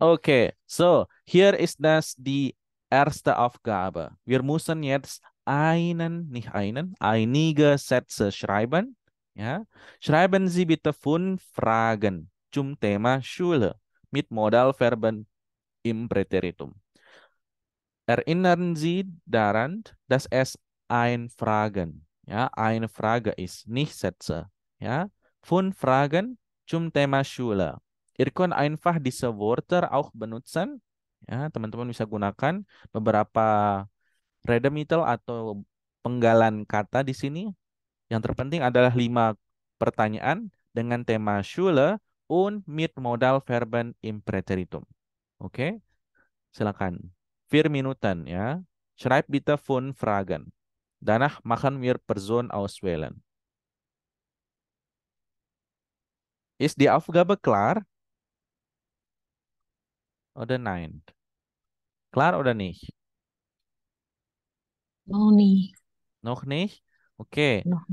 Okay, so hier ist das die erste Aufgabe. Wir müssen jetzt nicht einen, einige Sätze schreiben. Ja, schreiben Sie bitte 5 Fragen zum Thema Schule mit Modalverben im Präteritum. Erinnern Sie daran, dass es ein Fragen, ja, eine Frage ist, nicht Sätze, ja. 5 Fragen zum Thema Schule. Ihr könnt einfach diese Wörter auch benutzen, ya, teman-teman bisa gunakan beberapa Redemittel atau penggalan kata di sini. Yang terpenting adalah 5 pertanyaan dengan tema Schule und mit Modalverben im Präteritum. Oke? Silakan. 4 Minuten ya. Schreib bitte 5 Fragen. Danach machen wir Person auswählen. Ist die Aufgabe klar oder nein? Klar oder nicht? Mau nih. Noch nicht? Oke. Noh.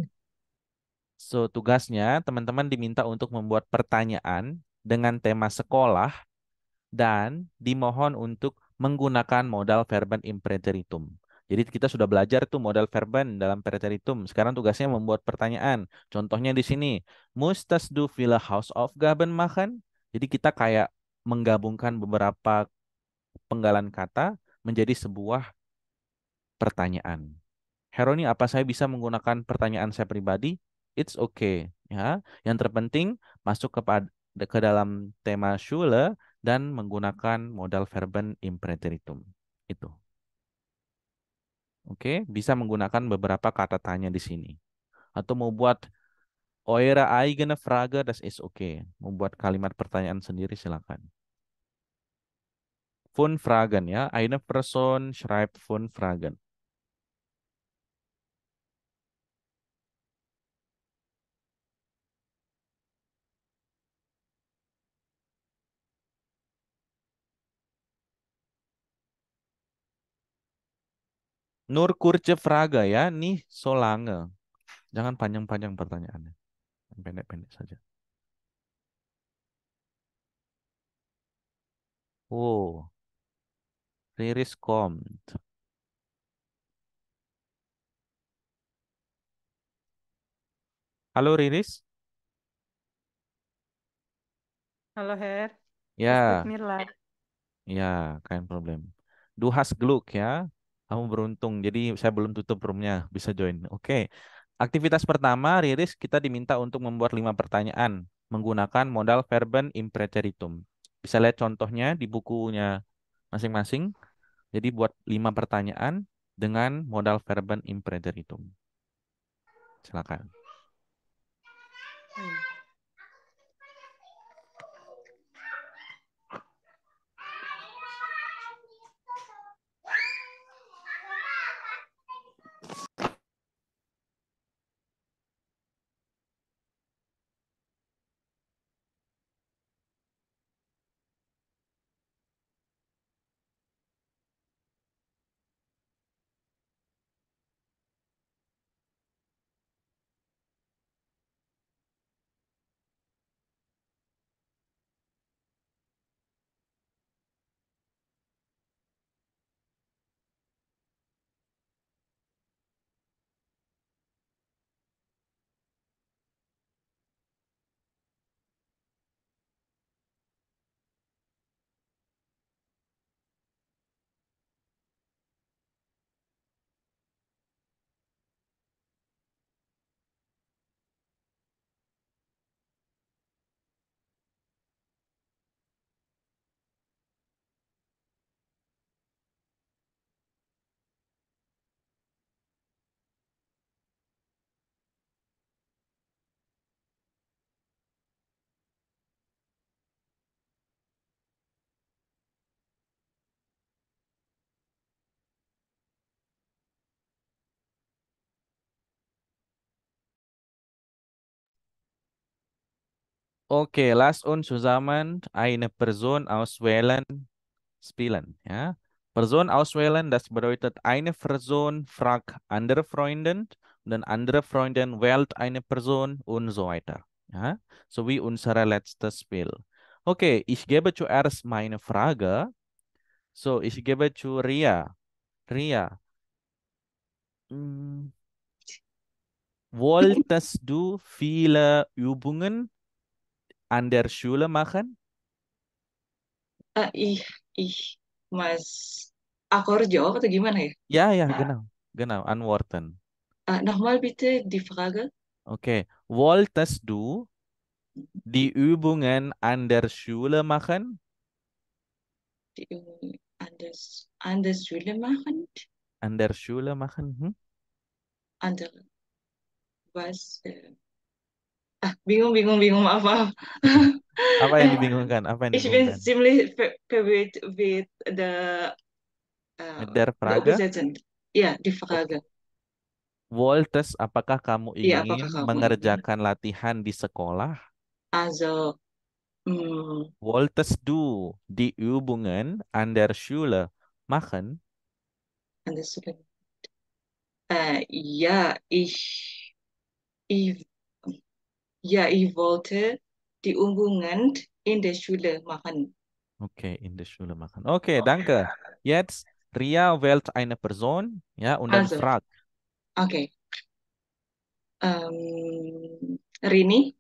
So, tugasnya teman-teman diminta untuk membuat pertanyaan dengan tema sekolah dan dimohon untuk menggunakan modal verben imperatorium. Jadi kita sudah belajar tuh modal verben dalam preteritum. Sekarang tugasnya membuat pertanyaan. Contohnya di sini, Mustas du viele Hausaufgaben machen? Jadi kita kayak menggabungkan beberapa penggalan kata menjadi sebuah pertanyaan. Heroni, apa saya bisa menggunakan pertanyaan saya pribadi? It's okay, ya. Yang terpenting masuk ke dalam tema Schule dan menggunakan modal verben imperatorium. Itu. Oke, bisa menggunakan beberapa kata tanya di sini. Atau mau buat eure eigene Frage, das ist okay. Membuat kalimat pertanyaan sendiri silakan. Fun Fragen ya. Eine Person schreibt fun Fragen. Nur kurze Frage ya, nih so lange. Jangan panjang-panjang pertanyaannya. Pendek-pendek saja. Oh, Riris kommt. Halo Riris? Halo Her, es tut Ya, mir leid. ya, kein problem. Du hast Glück ya. Kamu beruntung. Jadi saya belum tutup roomnya. Bisa join. Oke. Aktivitas pertama, Riris, kita diminta untuk membuat 5 pertanyaan menggunakan modal verben imperatorium. Bisa lihat contohnya di bukunya masing-masing. Jadi buat 5 pertanyaan dengan modal verben imperatorium. Silakan. Hmm. Oke, lass uns zusammen eine Person auswählen, spielen. Ja. Person auswählen, das bedeutet, eine Person fragt andere Freundin, dann andere Freundin wählt eine Person und so weiter. Ja. So wie unser letztes Spiel. Okay, ich gebe zuerst meine Frage. So, ich gebe zu Ria. Ria, mm, wolltest du viele Übungen an der Schule machen? Ich mas aku harus jawab atau gimana ya? Ja, ja, genau. Genau, antworten. Nochmal bitte die Frage. Okay, wolltest du die Übungen an der Schule machen? Die Übung an der Schule machen. An der Schule machen? Hm? An der was? Bingung, maaf. Apa yang dibingungkan? Apa yang Ich bin dibingungkan? ziemlich verwirrt mit Mit der the Frage? Übersetzen. Ja, die Oke. Frage. Wolltest, apakah kamu Iya, apakah ingin kamu ingin? mengerjakan latihan di sekolah? Also, mm, Wolltest du die Übungen an der Schule machen? an der Schule. Ja, ich, ja, ich wollte die Übungen in der Schule machen. Okay, in der Schule machen. Okay, danke. Jetzt, Ria wählt eine Person, ja, und dann Also, fragt. okay. Rini,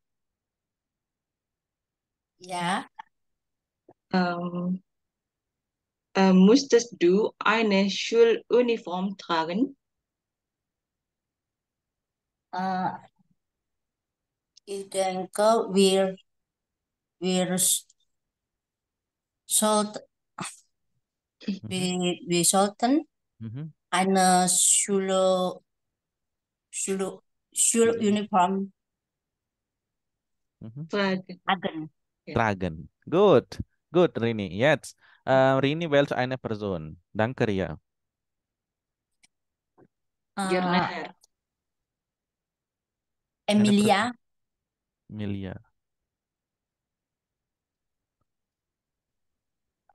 Ja, ähm, musstest du eine Schuluniform tragen? eh, ich denke, wir sollten, Mhm, wir sollten mhm, eine mhm, Schuluniform mhm. Tragen. tragen. Ja. Tragen. Gut, gut, Rini. Jetzt, Rini wählt eine Person. Danke, Ria. Gerne, Eh, Herr. Eine Person. Emilia, Emilia.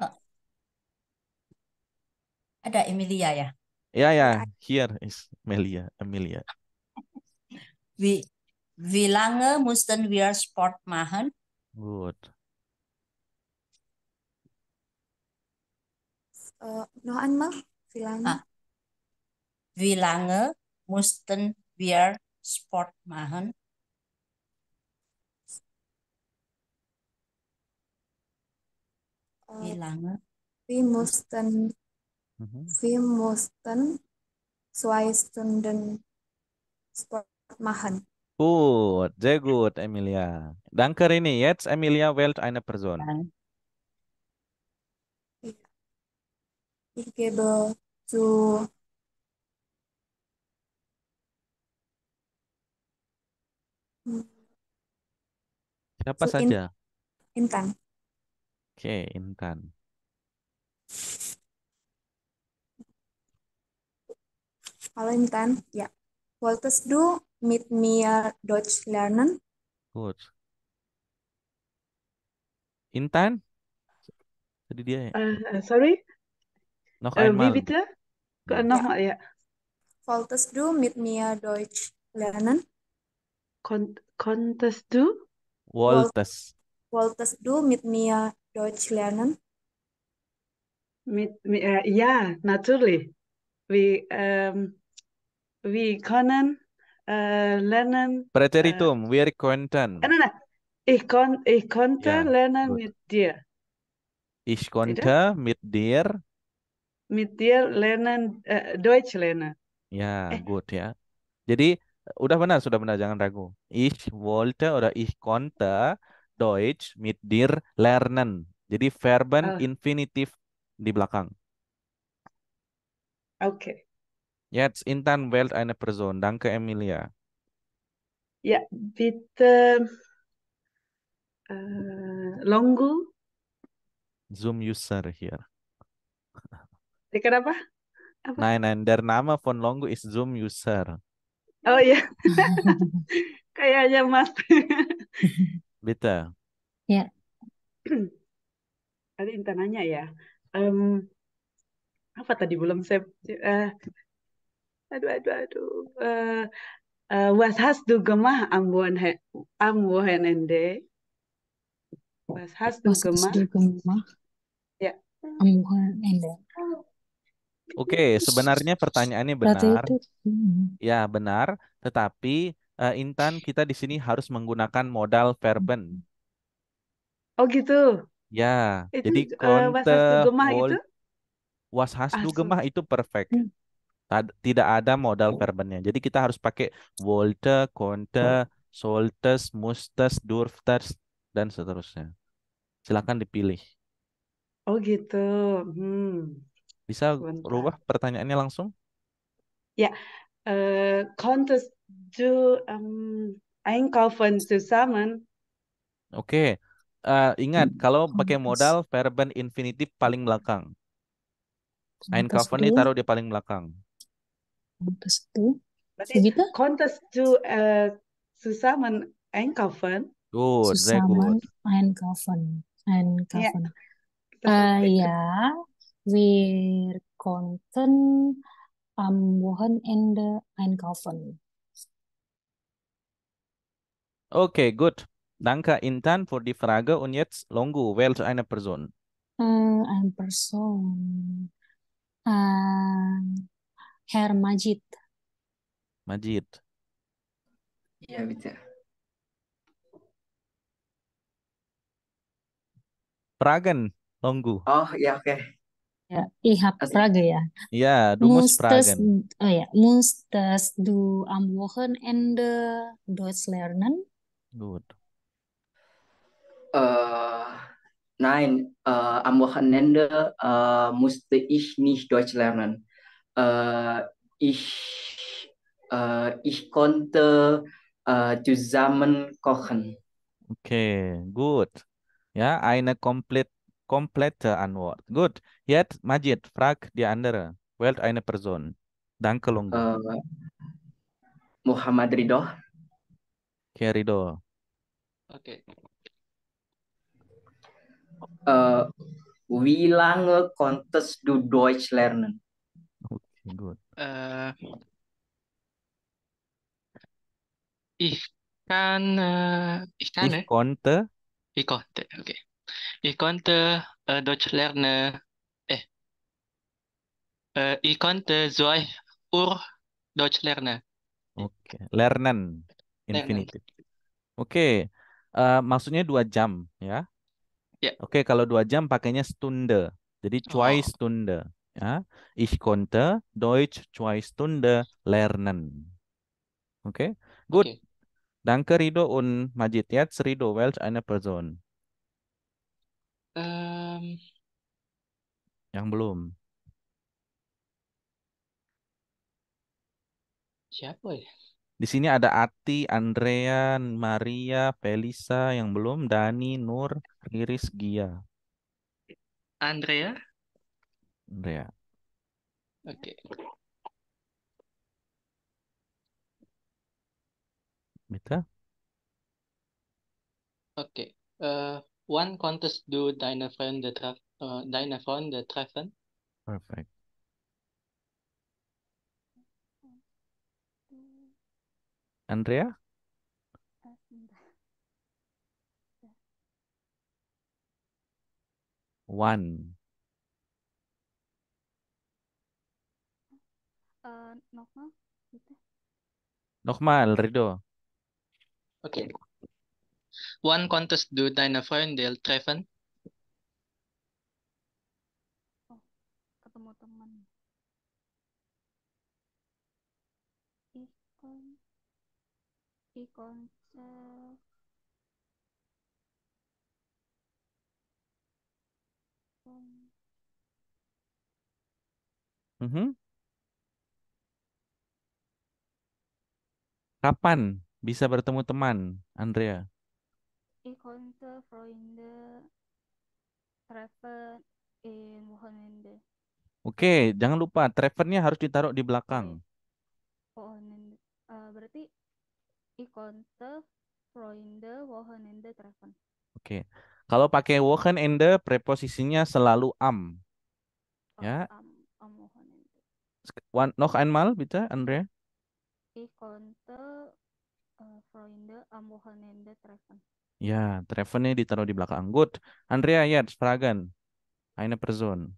eh, ada Emilia ya. Ja, Ya, ja, hier ist Melia, Emilia. Wie, wie lange mussten wir Sport machen? Gut. noch einmal, wie lange? Ah, wie lange mussten wir Sport machen? Wie Äh, lange? wir mussten, Mhm. wir mussten 2 Stunden Sport machen. Gut, sehr gut, Emilia. Danke, Rini. Jetzt, Emilia wählt eine Person. Dan Ich gebe zu Siapa zu saja? Intan. Oke, Intan. Hallo Intan, ja. Wolltest du mit mir Deutsch lernen? Gut. Intan? Tadi dia ya? Sorry, Noch wie einmal. bitte? Hm. Ja. Nochmal, ja. Wolltest du mit mir Deutsch lernen? Konntest du? Woll- Wolltest. Wolltest du mit mir Deutsch lernen? Ja, natürlich. Wir können lernen. Präteritum, wir könnten. Nein, nein. Ich konnte Ja, lernen gut. mit dir. Ich Tidak? konnte mit dir. Mit dir lernen, Deutsch lernen. Ya, good ya. Jadi, udah benar, sudah benar, jangan ragu. Ich wollte oder ich konnte Deutsch mit dir lernen. Jadi, verben Oh, infinitif di belakang. okay. Jetzt Intan wählt eine Person. Danke, Emilia. Ja, bitte Longu. Zoom user here. Kenapa? Apa? Nein, nein, der Name von Longu ist Zoom user. Oh iya, kayaknya Mas. Bitte. Ya. Tadi Intan nanya ya. Em, apa tadi belum saya aduh. Was hast du gemacht am Wochenende? Was hast du Was hast gemacht? du gemacht Ya. am Wochenende? Oke, sebenarnya pertanyaannya Berarti benar. itu Ya, benar. Tetapi Intan, kita di sini harus menggunakan modal verben. Oh gitu. Ya, Itu jadi was hast du konnte, gemacht itu? was hast du Asuh. gemacht itu perfect. Hmm. Tidak ada modal verbennya. Jadi kita harus pakai wollte, konnte, solltest, musstest, durftest, dan seterusnya. Silakan dipilih. Oh gitu. Hmm. Bisa Sebentar. rubah pertanyaannya langsung? Ya, konntest du einkaufen zusammen? Oke. Ingat, kalau pakai modal verben infinitif paling belakang. kontes Einkaufen du, ditaruh di paling belakang. kontes du. Berarti Begitu? konntest du zusammen einkaufen? Good, very Zusammen good. einkaufen. Ya, Einkaufen. itu perfect. Ja, wir konnten am Wochenende einkaufen. Okay, good. Danke, Intan, für die Frage. Und jetzt, Longu, welche eine Person? Ein Person. Herr Majid. Majid. Iya, bitte. Fragen, Longu. Oh, ya, oke. Ja, ich habe Also, Frage ya. Ja, du musst fragen. Musstest du am Wochenende Deutsch lernen? Gut. äh, nein, am Wochenende musste ich nicht Deutsch lernen. Äh, ich konnte zusammen kochen. Okay, gut. Ja, eine komplette Antwort. Gut. Jetzt, Majid, frag die andere. Welche eine Person? Danke, Longu. Äh, Muhammad Ridho. Kerido. Oke. Wie lange konntest du Deutsch lernen? Okay, gut. Eh, ich kann, ich kann, Ich konnte, Ich konnte, okay. Ich konnte Deutsch lernen. Eh, ich konnte 2 Uhr Deutsch lernen. okay, lernen, Lernen. infinitif. Oke, maksudnya 2 jam, ya. Ya. Oke, kalau 2 jam pakainya Stunde. Jadi zwei Oh, Stunde. Ya. Ich konnte Deutsch 2 Stunden lernen. Oke, good. oke. Danke Rido und Majid. Jetzt Rido, welch eine Person? Em, Yang belum. siapa ya? Di sini ada Ati, Andrea, Maria, Felisa yang belum, Dani, Nur, Riris, Gia. Andrea? Andrea. Oke. Bitte? Oke. Wann konntest du deine Freunde treffen? Perfect. Andrea? One. Nochmal, bitte. Nochmal, Rido. Oke. Wann konntest du deine Freunde treffen? Ketemu teman. Ikon Mhm. Kapan bisa bertemu teman, Andrea? Ich konnte Freunde treffen in Wochenende. Oke, jangan lupa trevennya harus ditaruh di belakang. Wochenende. Berarti ich konnte Freunde Wochenende treffen. Oke. Kalau pakai Wochenende preposisinya selalu am. Ya. Am Wochenende. Noch einmal bitte, Andrea. Ich konnte Freunde am Wochenende treffen. Ya, treffen-nya ditaruh di belakang. Good. Andrea, jetzt fragen. Eine Person.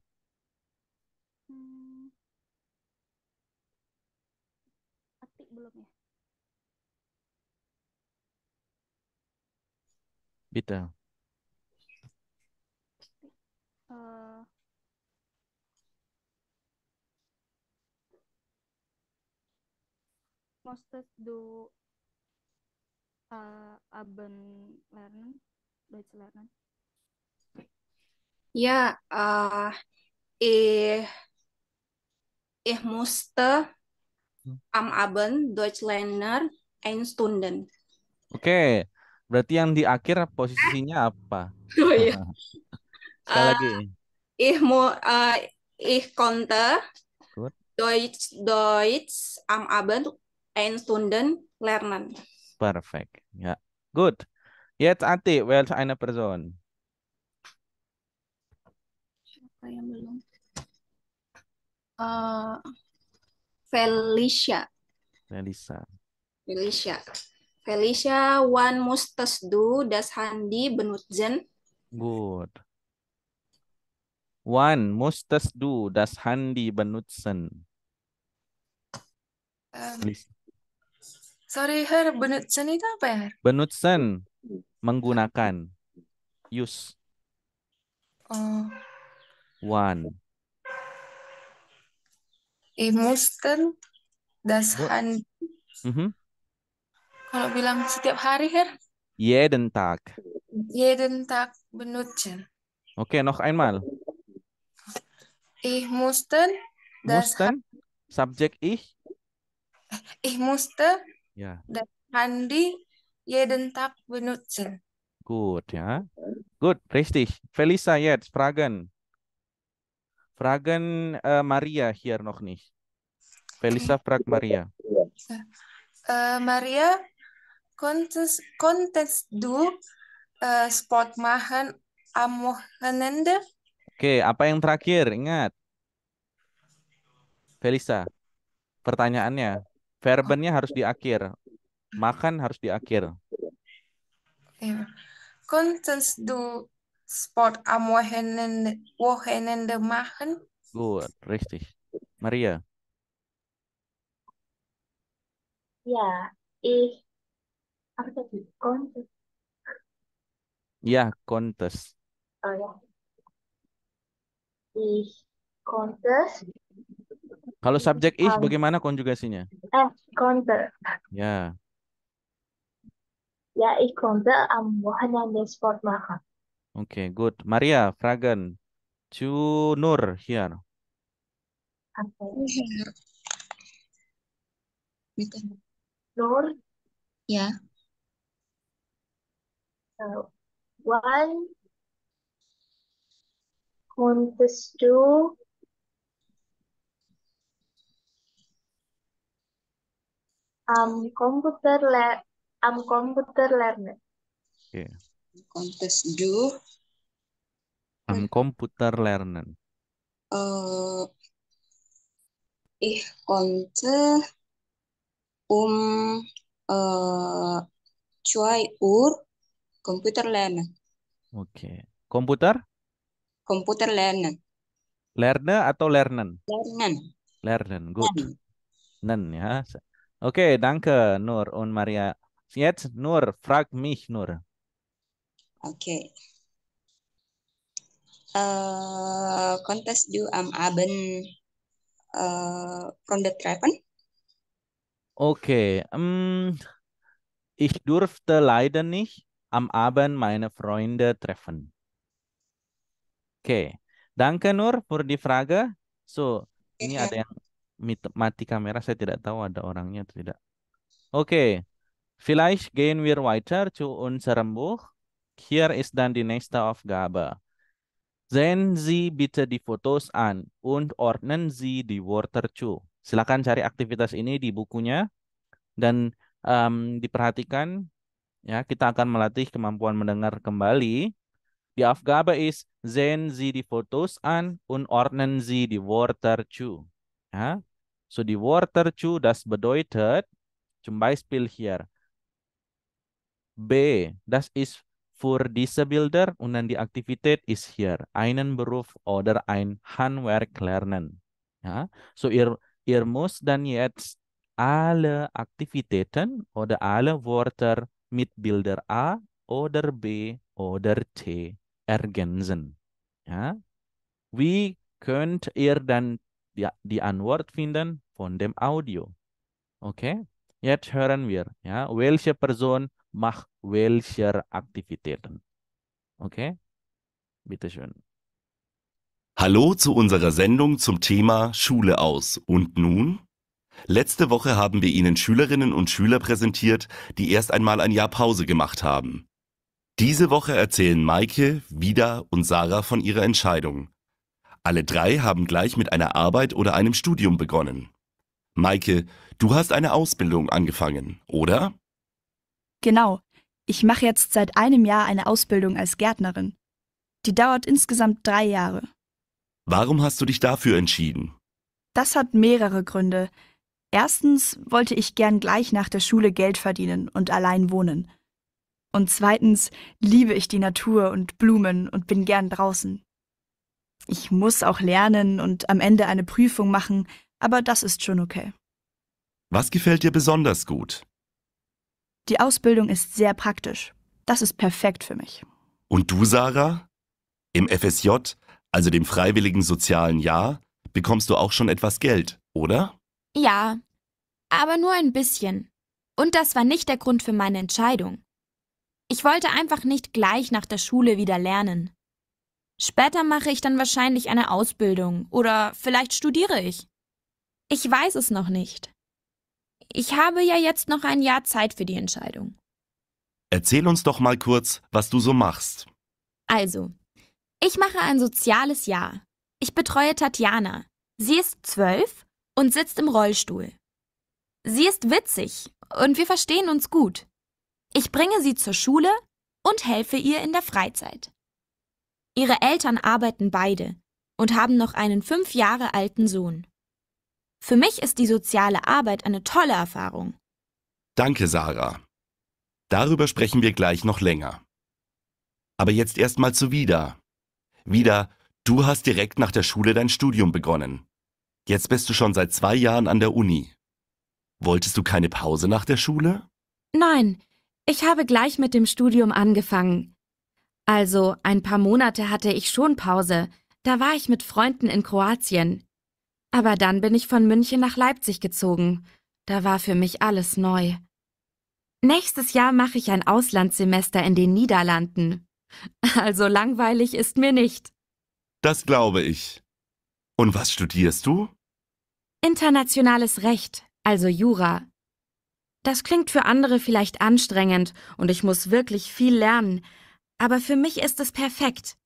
Hmm, Atik belum ya? Bitte. Eh, Musstest du Abend lernen? Deutsch lernen? Ja, ich, ich musste am Abend Deutsch lernen, 1 Stunden. Oke. Berarti yang di akhir posisinya apa? Oh iya. Sekali Eh, lagi. ich konnte Good. Deutsch am Abend 1 Stunden lernen. Perfect. Ja. Good. Jetzt Ati, welche eine Person? Apa yang belum? Eh, Felicia. Melissa. Felicia. Felicia, wann musstest du das Handy benutzen? Good. Wann musstest du das Handy benutzen? Melissa. Sorry, Her, benutzen itu apa ya, Her? Benutzen. Menggunakan. Use. Oh, Wann. ich musste das Good. Handy. Mhm. Kalau bilang setiap hari, Her, Jeden Tag. jeden Tag benutzen. Oke, noch einmal. Ich musste das Mussten. Subjek Ich musste Ya. das Handy jeden Tag benutzen. Gut, ja. Gut, richtig. Felisa, jetzt Fragen. Fragen Maria hier noch nicht. Felisa fragt Maria. Maria, konntest du Sport machen am Wochenende? Oke, apa yang terakhir? Ingat. Felisa, pertanyaannya. Verbennya harus di akhir. Makan harus di akhir. Ja. Konntest du Sport am Wochenende machen? Gut, richtig. Maria. Ya, apa tadi? Kontes. Ya, kontes. Oh ya, ich kontes. Kalau subjek bagaimana konjugasinya? Konnte. Ya. Ja, ich konnte am Wochenende Sport machen. Oke, good. Maria, Fragen. Zu Nur hier. Nur, Ya. wann konntest du am Computer lernen? Oke. Konntest du Am Computer lernen. ich konnte um 2 Uhr Computer lernen. Oke. Komputer? Komputer lernen. Lerne atau lernen? Lernen. Lernen, good. Nen ya. Oke, danke Nur und Maria. Jetzt Nur, frag mich Nur. Okay. Konntest du am Abend from the Treffen? Okay, ich durfte leider nicht am Abend meine Freunde treffen. Oke, danke Nur für die Frage. So, ini ada yang mati kamera, saya tidak tahu ada orangnya atau tidak. Oke, vielleicht gehen wir weiter zu unserem Buch. Hier ist dann die nächste Aufgabe. Sehen Sie bitte die Fotos an und ordnen Sie die Wörter zu. Silakan cari aktivitas ini di bukunya dan diperhatikan ya, kita akan melatih kemampuan mendengar kembali. Die Aufgabe ist, sehen Sie die Fotos an und ordnen Sie die Wörter zu. Ja? So die Wörter zu, das bedeutet zum Beispiel hier B, das ist für Disabiliter und dann die Aktivität ist hier. Einen Beruf oder ein Handwerk lernen. Ja, so ihr müsst dann jetzt alle Aktivitäten oder alle Wörter mit Bilder A oder B oder T ergänzen. Ja, wie könnt ihr dann die Antwort finden von dem Audio? Okay, jetzt hören wir, ja, welche Person macht welche Aktivitäten. Okay, bitteschön. Hallo zu unserer Sendung zum Thema Schule aus. Und nun? Letzte Woche haben wir Ihnen Schülerinnen und Schüler präsentiert, die erst einmal ein Jahr Pause gemacht haben. Diese Woche erzählen Maike, Vida und Sarah von ihrer Entscheidung. Alle drei haben gleich mit einer Arbeit oder einem Studium begonnen. Maike, du hast eine Ausbildung angefangen, oder? Genau. Ich mache jetzt seit einem Jahr eine Ausbildung als Gärtnerin. Die dauert insgesamt 3 Jahre. Warum hast du dich dafür entschieden? Das hat mehrere Gründe. Erstens wollte ich gern gleich nach der Schule Geld verdienen und allein wohnen. Und zweitens liebe ich die Natur und Blumen und bin gern draußen. Ich muss auch lernen und am Ende eine Prüfung machen, aber das ist schon okay. Was gefällt dir besonders gut? Die Ausbildung ist sehr praktisch. Das ist perfekt für mich. Und du, Sarah? Im FSJ, also dem Freiwilligen Sozialen Jahr, bekommst du auch schon etwas Geld, oder? Ja, aber nur ein bisschen. Und das war nicht der Grund für meine Entscheidung. Ich wollte einfach nicht gleich nach der Schule wieder lernen. Später mache ich dann wahrscheinlich eine Ausbildung oder vielleicht studiere ich. Ich weiß es noch nicht. Ich habe ja jetzt noch ein Jahr Zeit für die Entscheidung. Erzähl uns doch mal kurz, was du so machst. Also, ich mache ein soziales Jahr. Ich betreue Tatjana. Sie ist 12 und sitzt im Rollstuhl. Sie ist witzig und wir verstehen uns gut. Ich bringe sie zur Schule und helfe ihr in der Freizeit. Ihre Eltern arbeiten beide und haben noch einen 5 Jahre alten Sohn. Für mich ist die soziale Arbeit eine tolle Erfahrung. Danke, Sarah. Darüber sprechen wir gleich noch länger. Aber jetzt erstmal zu Vida. Vida, du hast direkt nach der Schule dein Studium begonnen. Jetzt bist du schon seit 2 Jahren an der Uni. Wolltest du keine Pause nach der Schule? Nein, ich habe gleich mit dem Studium angefangen. Also, ein paar Monate hatte ich schon Pause. Da war ich mit Freunden in Kroatien. Aber dann bin ich von München nach Leipzig gezogen. Da war für mich alles neu. Nächstes Jahr mache ich ein Auslandssemester in den Niederlanden. Also langweilig ist mir nicht. Das glaube ich. Und was studierst du? Internationales Recht, also Jura. Das klingt für andere vielleicht anstrengend und ich muss wirklich viel lernen. Aber für mich ist es perfekt.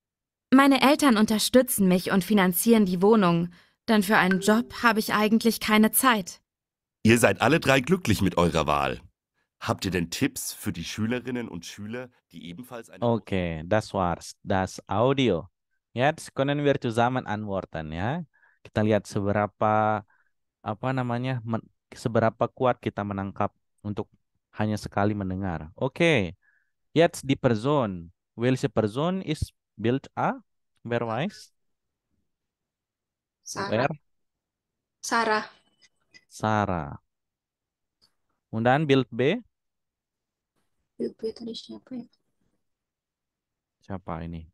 Meine Eltern unterstützen mich und finanzieren die Wohnung, denn für einen Job habe ich eigentlich keine Zeit. Ihr seid alle 3 glücklich mit eurer Wahl. Habt ihr denn Tipps für die Schülerinnen und Schüler, die ebenfalls eine... Okay, das war's. Das Audio. Jetzt können wir zusammen antworten, ya. Kita lihat seberapa seberapa kuat kita menangkap untuk hanya sekali mendengar. Okay. Jetzt die Person. Welche Person ist Bild A? Wer weiß? Sarah. Wer? Sarah. Sarah. Und dann Bild B? Bild B tadi siapa ya? Siapa ini?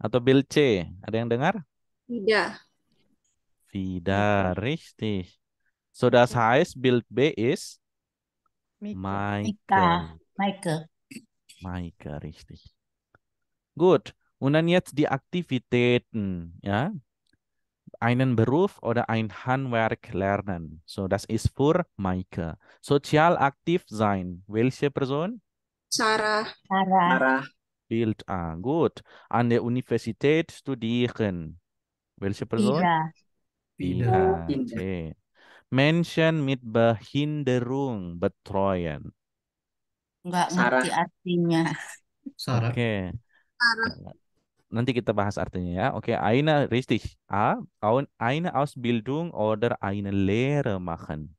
Atau Bild C? Ada yang dengar? Vida. Vida, richtig. So, das heißt, Bild B ist Maike. Maike, richtig. Gut. Und dann jetzt die Aktivitäten, ja. Einen Beruf oder ein Handwerk lernen. So, das ist für Maike. Sozial aktiv sein. Welche Person? Sarah. Sarah. Bild A. Gut. An der Universität studieren. Welche Person? Vida. Okay. Menschen mit Behinderung betreuen. Nggak Sarah. ngerti artinya. Sarah. Oke. Sarah. Nanti kita bahas artinya ya. Oke, eine richtig. A. Eine Ausbildung oder eine Lehre machen.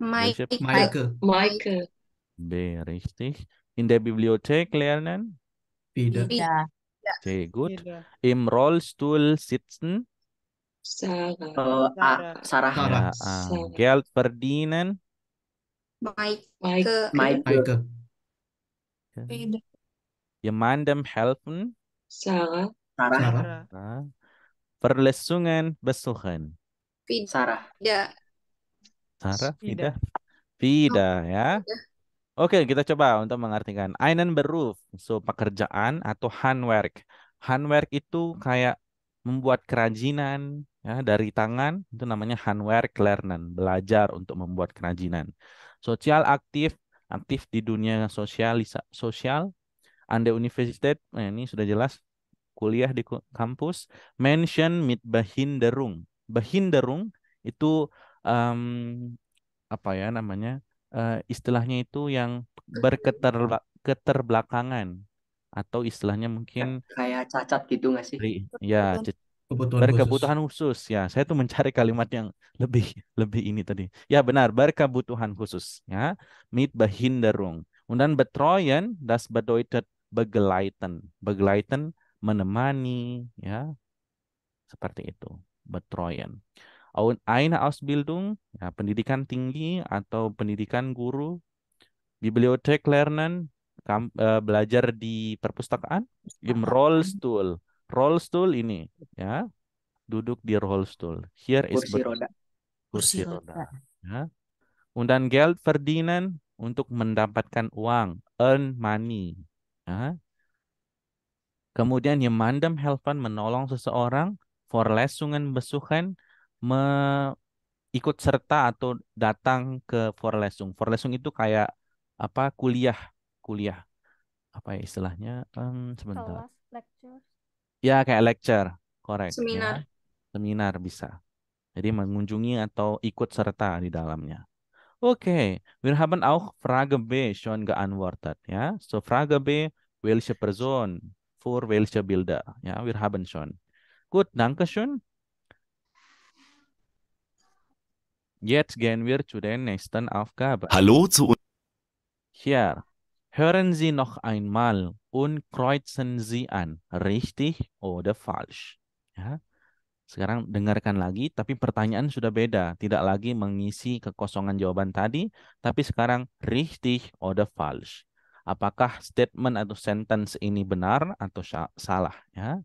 Maike. Welche? Maike. Maike. B. Richtig. In der Bibliothek lernen. Wieder. Ida. Okay, gut. Im Rollstuhl sitzen. Sarah. Sarah. Ja, Sarah. Geld verdienen. Mike. Maike. Ida. Jemandem helfen. Sarah. Sarah. Ja. Verlesungen besuchen. Sarah. Ida. Sarah, Vida, ya. Oke, kita coba untuk mengartikan. Einen Beruf, so pekerjaan atau Handwerk. Handwerk itu kayak membuat kerajinan ya dari tangan, itu namanya Handwerk lernen, belajar untuk membuat kerajinan. Sosial aktif di dunia sosial. An der Universität, ini sudah jelas kuliah di kampus. Menschen mit Behinderung. Behinderung itu apa ya namanya? Istilahnya itu yang berketerbelakangan atau istilahnya mungkin Kayak cacat gitu nggak sih? ya berkebutuhan khusus ya. Saya tuh mencari kalimat yang lebih ini tadi. Ya benar, berkebutuhan khusus ya. Mit Behinderung. Und dann betreuen, das bedeutet begleiten. Begleiten menemani ya. Seperti itu. Betreuen. Eine Ausbildung, ya, pendidikan tinggi atau pendidikan guru. Bibliothek lernen, belajar di perpustakaan. Im Rollstuhl. Rollstuhl ini, ya, duduk di Rollstuhl. Here is Kursi roda. kursi roda. Ya. Und dann Geld verdienen, untuk mendapatkan uang. Earn money. Ya. Kemudian jemandem helfen, menolong seseorang. Vorlesungen besuchen, ikut serta atau datang ke Vorlesung. Vorlesung itu kayak apa? Kuliah. Apa ya istilahnya? Sebentar. Kelas, lecture. Ya, kayak lecture. Correct. Seminar. Ya. Seminar bisa. Jadi mengunjungi atau ikut serta di dalamnya. Oke, wir haben auch Frage B schon geantwortet, ya. So Frage B, welche Person für welche Bilder? Ja, wir haben schon. Gut, danke schön. Jetzt gehen wir zu der nächsten Aufgabe. Hallo zu Hier, hören Sie noch einmal und kreuzen Sie an, richtig oder falsch. Ya. Sekarang dengarkan lagi, tapi pertanyaan sudah beda. Tidak lagi mengisi kekosongan jawaban tadi, tapi sekarang richtig oder falsch. Apakah statement atau sentence ini benar atau salah? Ya.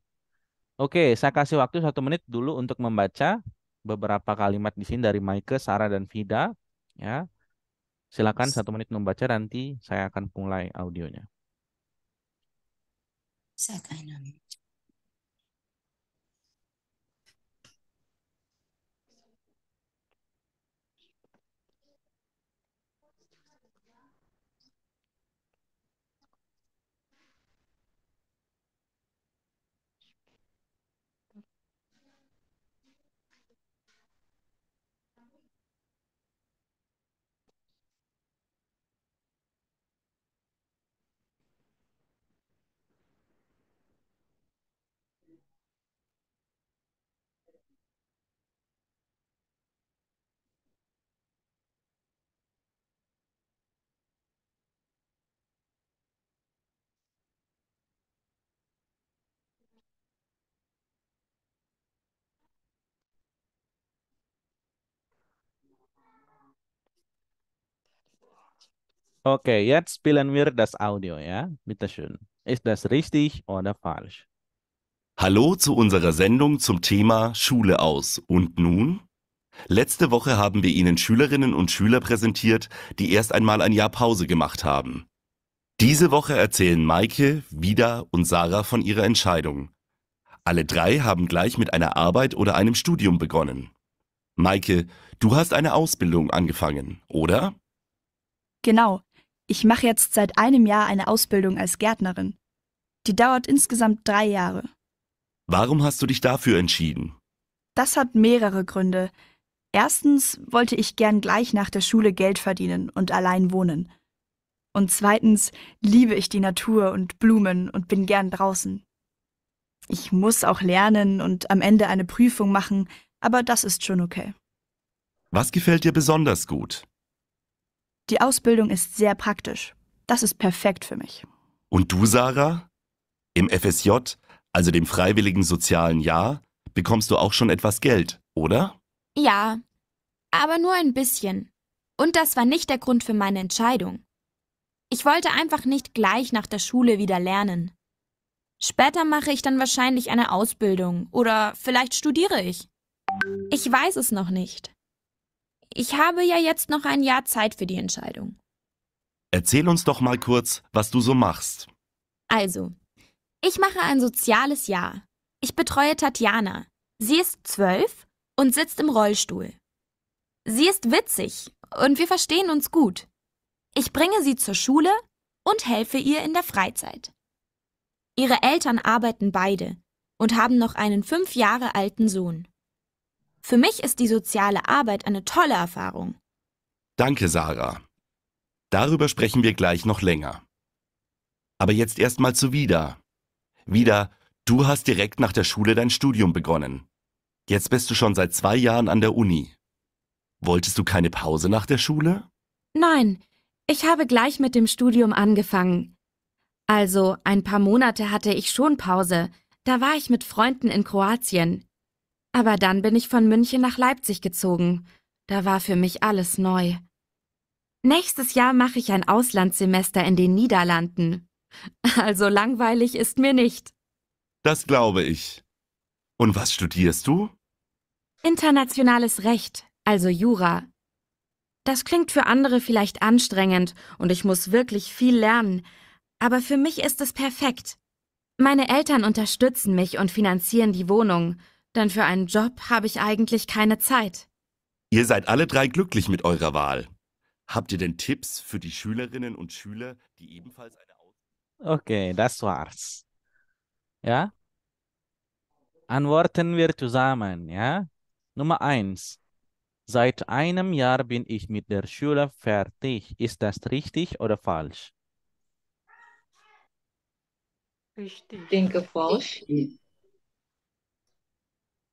Oke, saya kasih waktu 1 menit dulu untuk membaca beberapa kalimat di sini dari Maike, Sarah, dan Vida. Ya, silakan 1 menit membaca, nanti saya akan mulai audionya. Okay, jetzt spielen wir das Audio, ja? Bitte schön. Ist das richtig oder falsch? Hallo zu unserer Sendung zum Thema Schule aus. Und nun? Letzte Woche haben wir Ihnen Schülerinnen und Schüler präsentiert, die erst einmal ein Jahr Pause gemacht haben. Diese Woche erzählen Maike, Vida und Sarah von ihrer Entscheidung. Alle 3 haben gleich mit einer Arbeit oder einem Studium begonnen. Maike, du hast eine Ausbildung angefangen, oder? Genau. Ich mache jetzt seit einem Jahr eine Ausbildung als Gärtnerin. Die dauert insgesamt 3 Jahre. Warum hast du dich dafür entschieden? Das hat mehrere Gründe. Erstens wollte ich gern gleich nach der Schule Geld verdienen und allein wohnen. Und zweitens liebe ich die Natur und Blumen und bin gern draußen. Ich muss auch lernen und am Ende eine Prüfung machen, aber das ist schon okay. Was gefällt dir besonders gut? Die Ausbildung ist sehr praktisch. Das ist perfekt für mich. Und du, Sarah? Im FSJ, also dem Freiwilligen Sozialen Jahr, bekommst du auch schon etwas Geld, oder? Ja, aber nur ein bisschen. Und das war nicht der Grund für meine Entscheidung. Ich wollte einfach nicht gleich nach der Schule wieder lernen. Später mache ich dann wahrscheinlich eine Ausbildung oder vielleicht studiere ich. Ich weiß es noch nicht. Ich habe ja jetzt noch ein Jahr Zeit für die Entscheidung. Erzähl uns doch mal kurz, was du so machst. Also, ich mache ein soziales Jahr. Ich betreue Tatjana. Sie ist 12 und sitzt im Rollstuhl. Sie ist witzig und wir verstehen uns gut. Ich bringe sie zur Schule und helfe ihr in der Freizeit. Ihre Eltern arbeiten beide und haben noch einen 5 Jahre alten Sohn. Für mich ist die soziale Arbeit eine tolle Erfahrung. Danke, Sarah. Darüber sprechen wir gleich noch länger. Aber jetzt erstmal zu Vida. Vida, du hast direkt nach der Schule dein Studium begonnen. Jetzt bist du schon seit 2 Jahren an der Uni. Wolltest du keine Pause nach der Schule? Nein, ich habe gleich mit dem Studium angefangen. Also, ein paar Monate hatte ich schon Pause. Da war ich mit Freunden in Kroatien. Aber dann bin ich von München nach Leipzig gezogen. Da war für mich alles neu. Nächstes Jahr mache ich ein Auslandssemester in den Niederlanden. Also langweilig ist mir nicht. Das glaube ich. Und was studierst du? Internationales Recht, also Jura. Das klingt für andere vielleicht anstrengend und ich muss wirklich viel lernen, aber für mich ist es perfekt. Meine Eltern unterstützen mich und finanzieren die Wohnung, denn für einen Job habe ich eigentlich keine Zeit. Ihr seid alle 3 glücklich mit eurer Wahl. Habt ihr denn Tipps für die Schülerinnen und Schüler, die ebenfalls eine Okay, das war's. Ja, antworten wir zusammen, ja. Nummer 1. Seit einem Jahr bin ich mit der Schule fertig. Ist das richtig oder falsch? Ich denke falsch.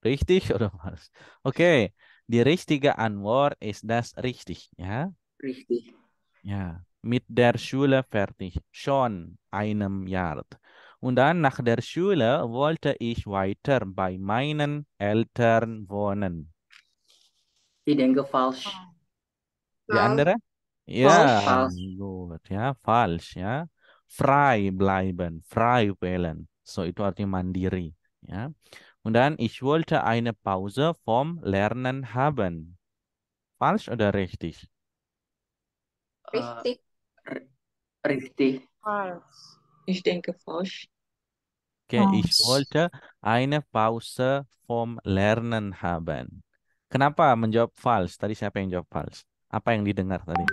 Richtig oder falsch? Okay, die richtige Antwort ist das richtig, ja? Richtig. Ja, mit der Schule fertig. Schon einem Jahr. Und dann nach der Schule wollte ich weiter bei meinen Eltern wohnen. Ich denke falsch. Die andere? Ja, Falsch. gut, ja, falsch, ja. Frei bleiben, frei wählen. So, itu artinya mandiri, ya. Und dann, ich wollte eine Pause vom Lernen haben. Falsch oder richtig? Richtig. Richtig. Falsch. Ich denke falsch. Okay, ich Falsch. wollte eine Pause vom Lernen haben. Kenapa menjawab falsch? Tadi siapa yang jawab falsch? Apa yang didengar tadi?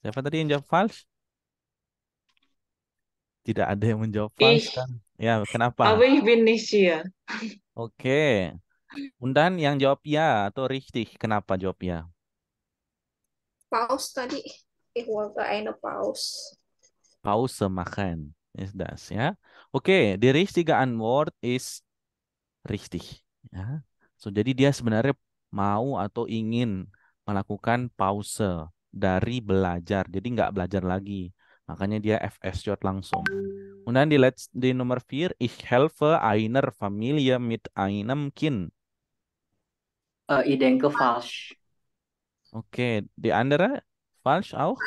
Siapa tadi yang jawab falsch? Tidak ada yang menjawab falsch Ich, kan? Ya, kenapa? aber ich bin nicht hier. Oke. Und dann yang jawab ya atau richtig. Kenapa jawab ya? Pause tadi. Ich wollte eine Pause. Pause machen ist das, ya. Oke, die richtige Antwort ist richtig, ya. So, jadi dia sebenarnya mau atau ingin melakukan pause dari belajar. Jadi nggak belajar lagi. Makanya dia FSJ langsung. Und dann die Nummer 4, ich helfe einer Familie mit einem Kind. Ich denke falsch. Oke, die andere falsch auch?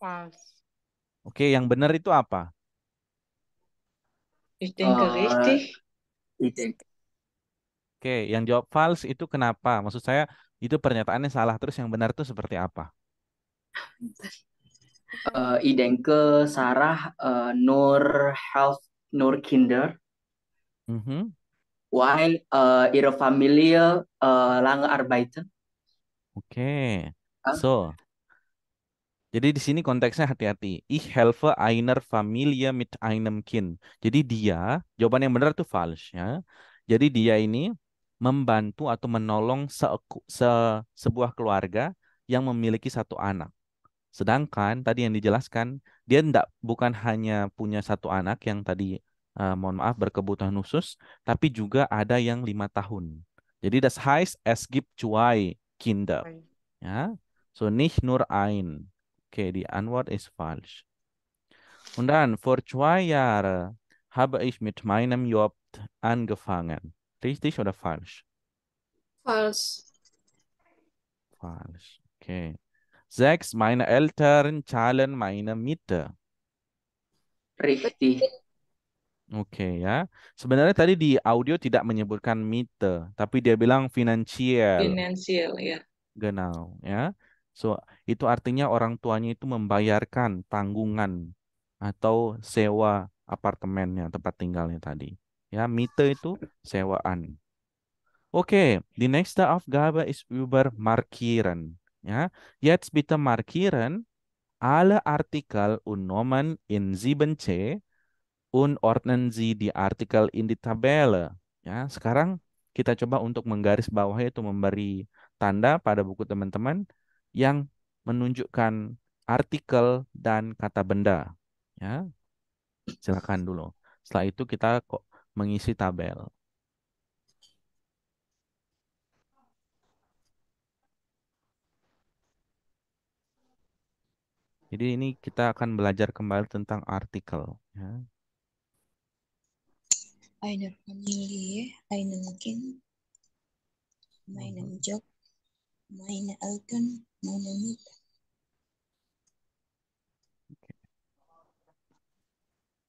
Falsch. Oke, yang benar itu apa? Ich denke richtig. Ich denke. Oke, yang jawab false itu kenapa? Maksud saya itu pernyataannya salah, terus yang benar itu seperti apa? Ich denke Sarah nur Kinder, Mhm. weil ihre Familie lange arbeiten. Oke, Hah? so jadi di sini konteksnya hati-hati. Ich helfe einer Familie mit einem Kind. Jadi dia, jawaban yang benar itu false, ya. Jadi dia ini membantu atau menolong sebuah keluarga yang memiliki satu anak. Sedangkan tadi yang dijelaskan, dia bukan hanya punya satu anak yang tadi, mohon maaf, berkebutuhan khusus, tapi juga ada yang 5 tahun. Jadi das heißt, es gibt zwei Kinder. Ya, so nicht nur ein. Okay, die Antwort ist falsch. Und dann, vor 2 Jahren habe ich mit meinem Job angefangen. Richtig oder falsch? False. Falsch. Okay. 6, meine Eltern zahlen meine Miete. Richtig. Oke ya. Sebenarnya tadi di audio tidak menyebutkan Miete, tapi dia bilang finansial. Financial, ya. Genau, ya. So, itu artinya orang tuanya itu membayarkan tanggungan atau sewa apartemennya, tempat tinggalnya tadi. Ya, Miete itu sewaan. Oke, die nächste Aufgabe ist über Markieren. Ja, jetzt bitte markieren alle Artikel und Nomen in 7c und ordnen Sie die Artikel in die Tabelle. Ya, sekarang kita coba untuk menggarisbawahi itu memberi tanda pada buku teman-teman yang menunjukkan artikel dan kata benda. Ya, silakan dulu. Setelah itu kita kok mengisi tabel. Jadi ini kita akan belajar kembali tentang artikel. Ya. Eine Familie, einen Kind, meinen Job, meine Eltern, meine Mutter.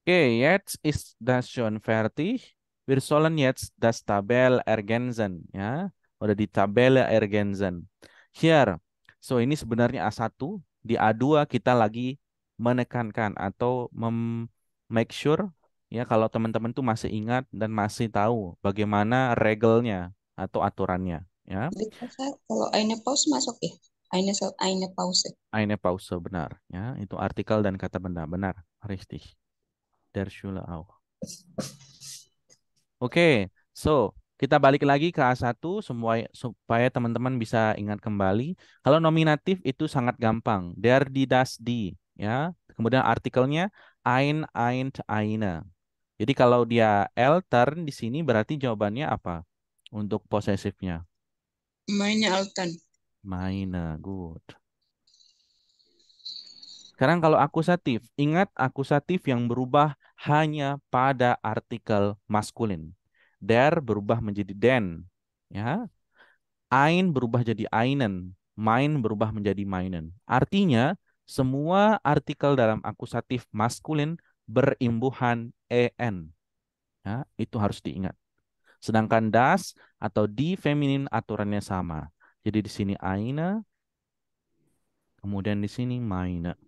Okay, jetzt ist das schon fertig. Wir sollen jetzt das Tabell ergänzen, ya. Udah di tabel ergänzen. Here. So ini sebenarnya A1, di A2 kita lagi menekankan atau make sure ya kalau teman-teman tuh masih ingat dan masih tahu bagaimana regelnya atau aturannya, ya. Bisa kalau eine Pause masuk ya? Eine Pause. Eine Pause benar, ya. Itu artikel dan kata benda benar, richtig. Der Schule auch. Oke, so kita balik lagi ke A1 supaya teman-teman bisa ingat kembali. Kalau nominatif itu sangat gampang. Der, die, das, die, ya. Kemudian artikelnya ein, eine. Jadi kalau dia Eltern di sini berarti jawabannya apa untuk posesifnya? Meine Eltern. Meine, good. Sekarang kalau akusatif, ingat akusatif yang berubah hanya pada artikel maskulin. Der berubah menjadi den, ya. Ein berubah jadi einen, mein berubah menjadi meinen. Artinya semua artikel dalam akusatif maskulin berimbuhan en. Ya, itu harus diingat. Sedangkan das atau di feminin aturannya sama. Jadi di sini eine, kemudian di sini meine.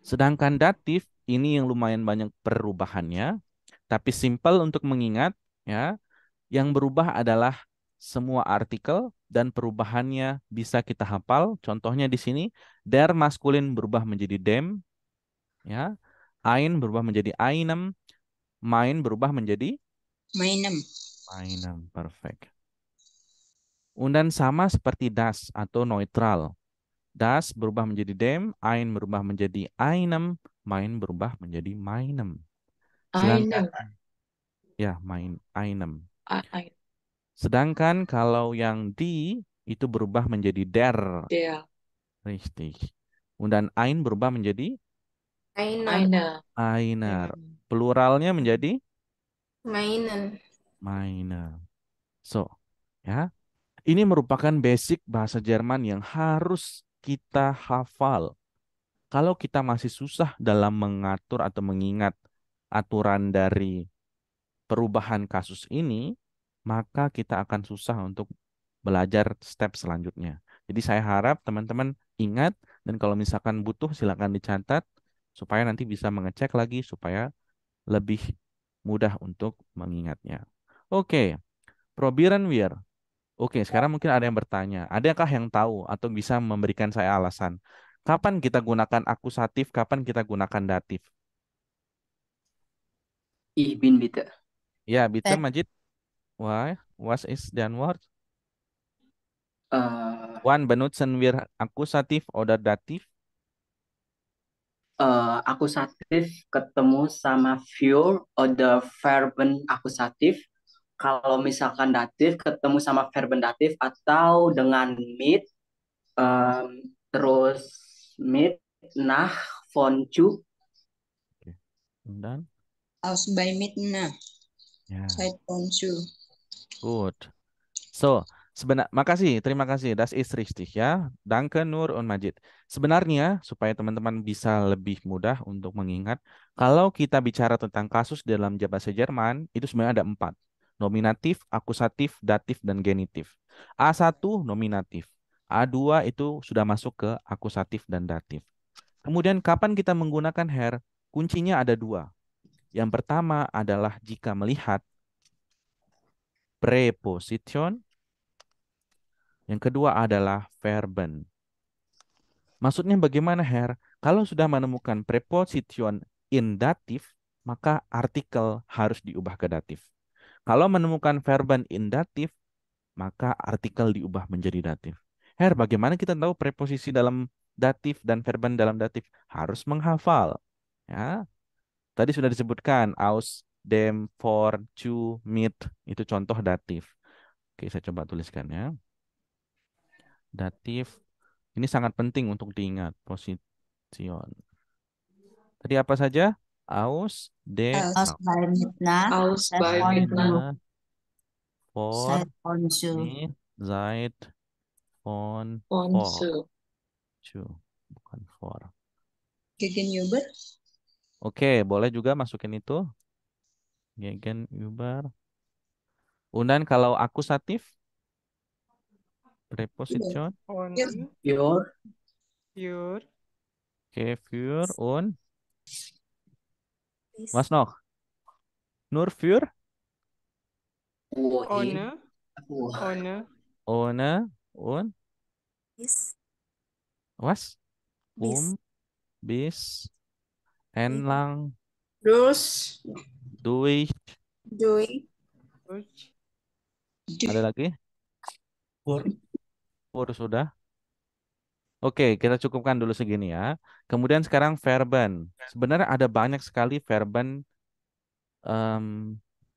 Sedangkan datif ini yang lumayan banyak perubahannya, tapi simpel untuk mengingat, ya. Yang berubah adalah semua artikel dan perubahannya bisa kita hafal. Contohnya di sini, der maskulin berubah menjadi dem, ya. Ein berubah menjadi einem, mein berubah menjadi Meinem. meinem, perfect. Dan sama seperti das atau neutral. Das berubah menjadi dem, ein berubah menjadi einem, mein berubah menjadi meinem. Sedangkan ya, einem. Sedangkan kalau yang di itu berubah menjadi der. Der. Richtig. Dan ein berubah menjadi Einer. einer. Pluralnya menjadi Meinen. meine. So, ya. Ini merupakan basic bahasa Jerman yang harus kita hafal. Kalau kita masih susah dalam mengatur atau mengingat aturan dari perubahan kasus ini, maka kita akan susah untuk belajar step selanjutnya. Jadi saya harap teman-teman ingat, dan kalau misalkan butuh silakan dicatat supaya nanti bisa mengecek lagi supaya lebih mudah untuk mengingatnya. Oke, probieren wir. Oke, sekarang mungkin ada yang bertanya, adakah yang tahu atau bisa memberikan saya alasan? Kapan kita gunakan akusatif, kapan kita gunakan datif? Ich bin bitte. Ya, bitte Majid. Why? Was ist der Wort? Wann benutzen wir akusatif oder datif? Akusatif ketemu sama für oder Verben akusatif. Kalau misalkan datif ketemu sama verben datif atau dengan mit, terus mit nach von zu. Dan Aus bei mit nah. ya, Seit von zu. good. So, terima kasih. Das ist richtig ya. Danke Nur und Majid. Sebenarnya supaya teman-teman bisa lebih mudah untuk mengingat, kalau kita bicara tentang kasus dalam bahasa Jerman, itu sebenarnya ada 4. Nominatif, akusatif, datif, dan genitif. A1 nominatif. A2 itu sudah masuk ke akusatif dan datif. Kemudian kapan kita menggunakan her? Kuncinya ada 2. Yang pertama adalah jika melihat preposition. Yang kedua adalah verben. Maksudnya bagaimana, Her? Kalau sudah menemukan preposition in datif, maka artikel harus diubah ke datif. Kalau menemukan verben in datif, maka artikel diubah menjadi datif. Her, bagaimana kita tahu preposisi dalam datif dan verben dalam datif? Harus menghafal. Ya, tadi sudah disebutkan aus, dem, for, zu, mit, itu contoh datif. Oke, saya coba tuliskan ya. Datif. Ini sangat penting untuk diingat. Position. Tadi apa saja? Aus, dem, Aus bei mit nah. Aus Seit bei von mit zu. nah. for, Seit von zu. mit, seit, von, Von for, zu. zu, bukan for. Gegenüber. Oke, boleh juga masukin itu. Gegenüber. Dan kalau akusatif, preposition. Und Für. für. Oke, für und Please. was noch? Nur für, Ohne. Wah. Ohne. ohne und Bis. was? Bis. Bis, entlang, Dus, durch. Dui, Durch. Ada lagi? Pur sudah. Oke, kita cukupkan dulu segini ya. Kemudian sekarang verben. Sebenarnya ada banyak sekali verben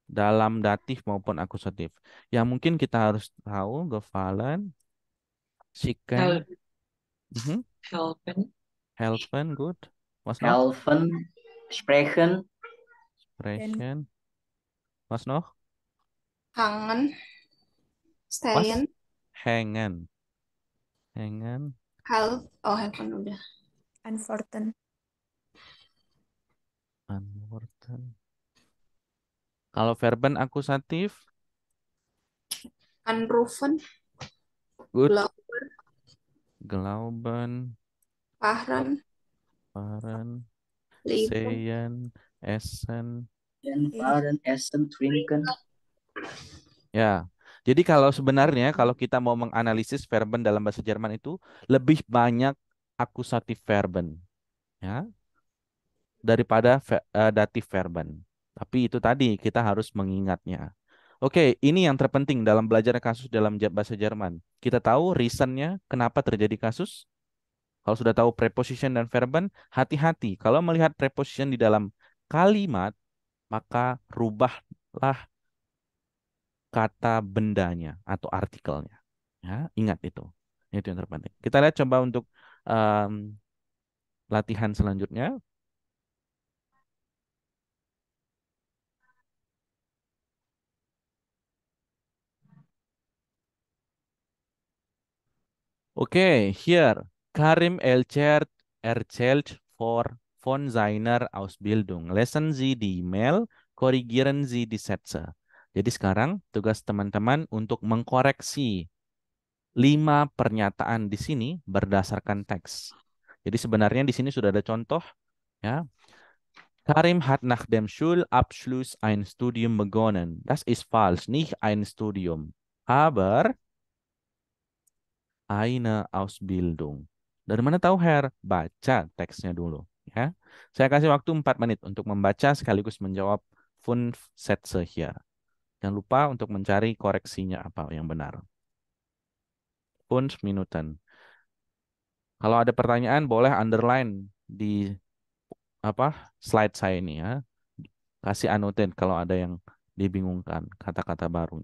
dalam datif maupun akusatif. Yang mungkin kita harus tahu, gefallen, schicken, Hel mhm, helpen. helfen, good. Was noch? Helfen. Sprechen. Sprechen. Was noch? Hangen, Was? Stellen, Hängen. Hängen. Helpen udah. Antworten. Antworten. Kalau verben akusatif, Anrufen, good. Glauben, Glauben, Fahren, fahren, Leben, sehen, essen. Fahren, essen, trinken. Ya, jadi kalau sebenarnya kalau kita mau menganalisis verben dalam bahasa Jerman itu lebih banyak akusatif verben, ya, daripada datif verben. Tapi itu tadi kita harus mengingatnya. Oke, ini yang terpenting dalam belajar kasus dalam bahasa Jerman. Kita tahu reasonnya kenapa terjadi kasus. Kalau sudah tahu preposition dan verben, hati-hati. Kalau melihat preposition di dalam kalimat, maka rubahlah kata bendanya atau artikelnya. Ya, ingat itu. Itu yang terpenting. Kita lihat coba untuk latihan selanjutnya. Oke, here. Karim erzählt von seiner Ausbildung. Lesen Sie die E-Mail, korrigieren Sie die Sätze. Jadi sekarang tugas teman-teman untuk mengkoreksi 5 pernyataan di sini berdasarkan teks. Jadi sebenarnya di sini sudah ada contoh, ya. Karim hat nach dem Schulabschluss ein Studium begonnen. Das ist falsch, nicht ein Studium, aber eine Ausbildung. Dari mana tahu, Her? Baca teksnya dulu, ya. Saya kasih waktu 4 menit untuk membaca sekaligus menjawab fünf Sätze hier. Jangan lupa untuk mencari koreksinya apa yang benar. 5 Minuten. Kalau ada pertanyaan boleh underline di slide saya ini ya. Kasih annotate kalau ada yang dibingungkan kata-kata baru.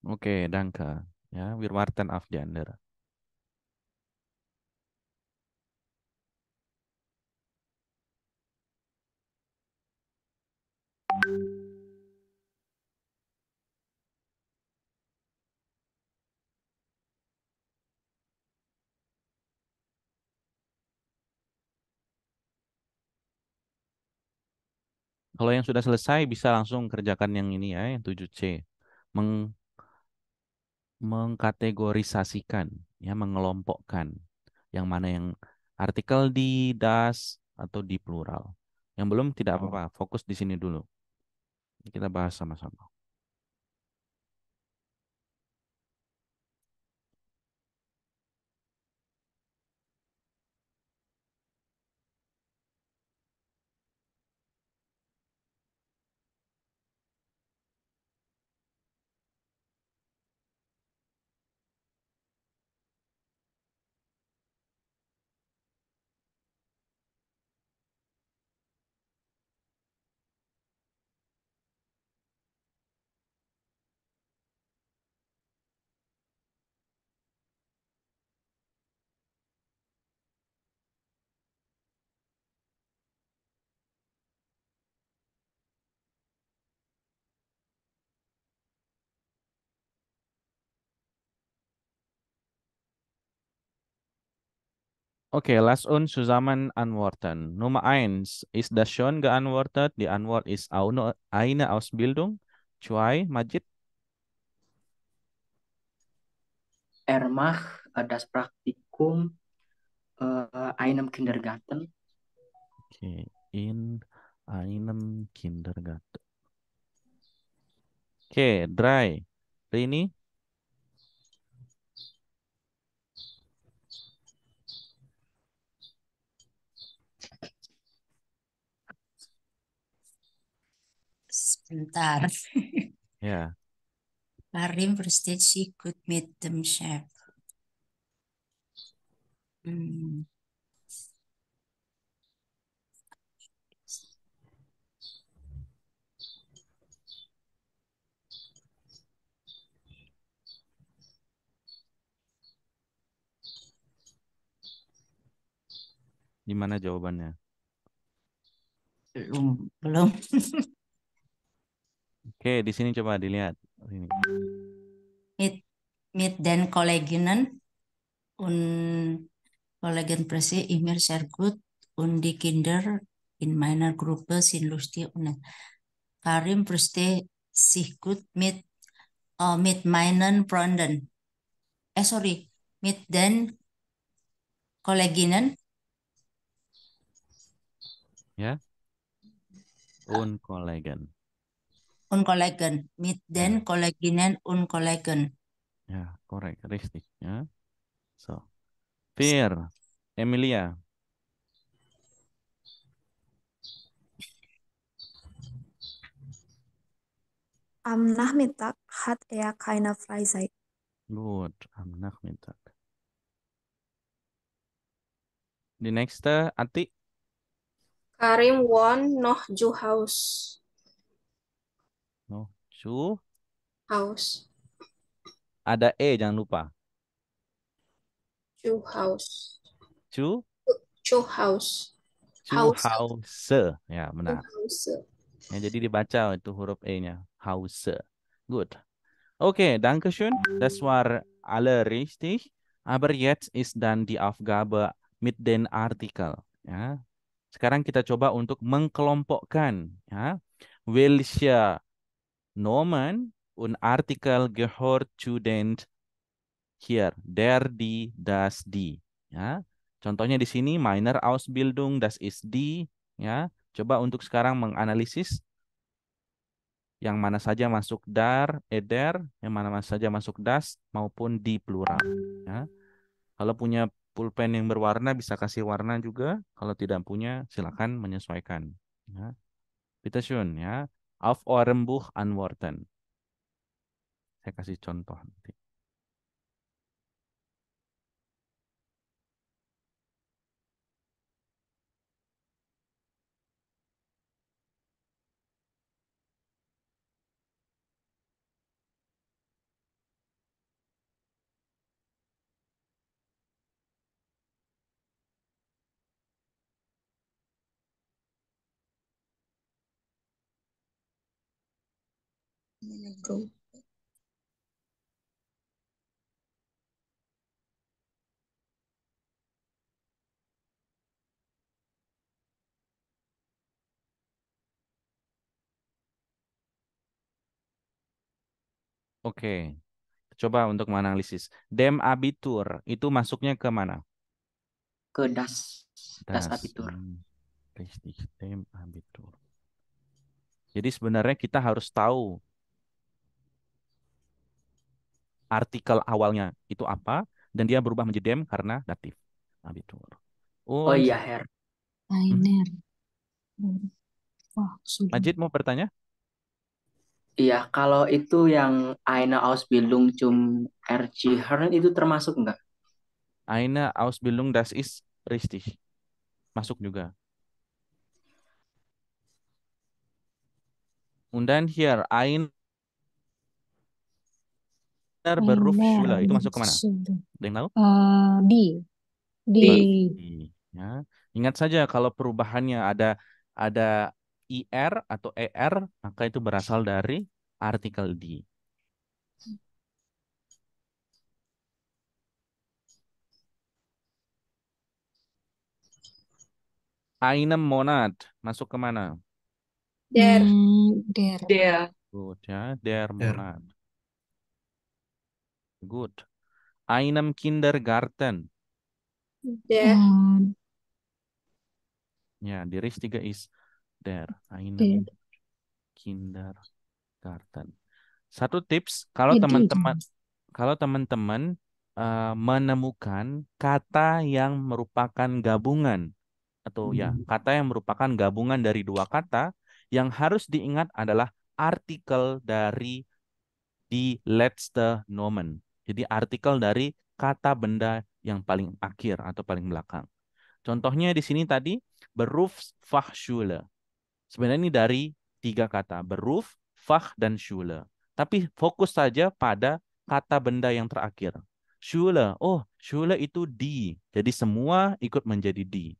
Oke, danke. Ya, wir warten auf die andere. Kalau yang sudah selesai bisa langsung kerjakan yang ini ya, yang 7C. Meng mengkategorisasikan, ya, mengelompokkan. Yang mana yang artikel di das atau di plural. Yang belum tidak apa-apa, fokus di sini dulu. Kita bahas sama-sama. Okay, lass uns zusammen antworten. Nummer eins, ist das schon geantwortet? Die Antwort ist auch nur eine Ausbildung. Zwei, Majid. Er mag das Praktikum einem Kindergarten. Okay, in einem Kindergarten. Okay, drei. Rini. Sebentar. Ya, Karim prestige ikut meet them chef. Hmm. gimana jawabannya? Belum. Oke, di sini coba dilihat. Rini. Mit den Kolleginnen und Kollegen Presse immer sehr gut und die Kinder in meiner Gruppe sind lustig und nett. Karim versteht sich gut mit meinen Freunden. Sorry, mit den Kolleginnen Ya, und Kollegen. und Kollegen. Mit den Kolleginnen und Kollegen. Ya, korrekt, richtig. Ya, so. Vier, Emilia. Am Nachmittag hat er keine Freizeit. Gut, am Nachmittag. Die nächste, Ati. Karim won noch zu Haus. No, Cu. Haus. Ada E, jangan lupa. Zu Haus. Cu. Zu Haus. Cu Hause. Ya, benar. Hause. Ya, jadi dibaca itu huruf E-nya. Hause. Gut. Okay, danke schön. Das war alle richtig. Aber jetzt ist dann die Aufgabe mit den Artikel. Ya. Sekarang kita coba untuk mengkelompokkan. Ya. Welche Nomen und Artikel gehört zu den hier? Der, die, das, die. Ya. Contohnya di sini minor Ausbildung, das ist die. Ya. Coba untuk sekarang menganalisis yang mana saja masuk der, yang mana saja masuk das maupun di plural. Ya. Kalau punya pulpen yang berwarna bisa kasih warna juga. Kalau tidak punya silakan menyesuaikan. Ya. Bitte schön, ya. Auf eurem Buch antworten. Saya kasih contoh nanti. Eine Gruppe. Oke, coba untuk menganalisis. Dem Abitur itu masuknya ke mana? Ke das Das. Abitur. Richtig, Dem Abitur. Jadi sebenarnya kita harus tahu artikel awalnya itu apa dan dia berubah menjadi dem karena datif. Abitur. Oh iya, Her. Einer. Wah, sudah. Majid mau bertanya? Iya, kalau itu yang eine Ausbildung zum Erzieher itu termasuk nggak? Eine Ausbildung, das ist richtig. Masuk juga. Und dann hier, einer Berufsschule. Itu masuk kemana? Ada yang tahu? Di. Ya. Ingat saja kalau perubahannya ada IR atau ER, maka itu berasal dari artikel di. Einem Monat masuk ke mana? Der. Der. Good ya, der Monat. Good. Einem Kindergarten. Der. Ya, die richtige ist der. Einem Kindergarten. Satu tips, kalau teman-teman menemukan kata yang merupakan gabungan atau ya kata yang merupakan gabungan dari dua kata, yang harus diingat adalah artikel dari di letzte Nomen. Jadi artikel dari kata benda yang paling akhir atau paling belakang. Contohnya di sini tadi Berufsfachschule. Sebenarnya ini dari tiga kata, Beruf, Fach, dan Schule. Tapi fokus saja pada kata benda yang terakhir. Schule, oh Schule itu di. Jadi semua ikut menjadi di.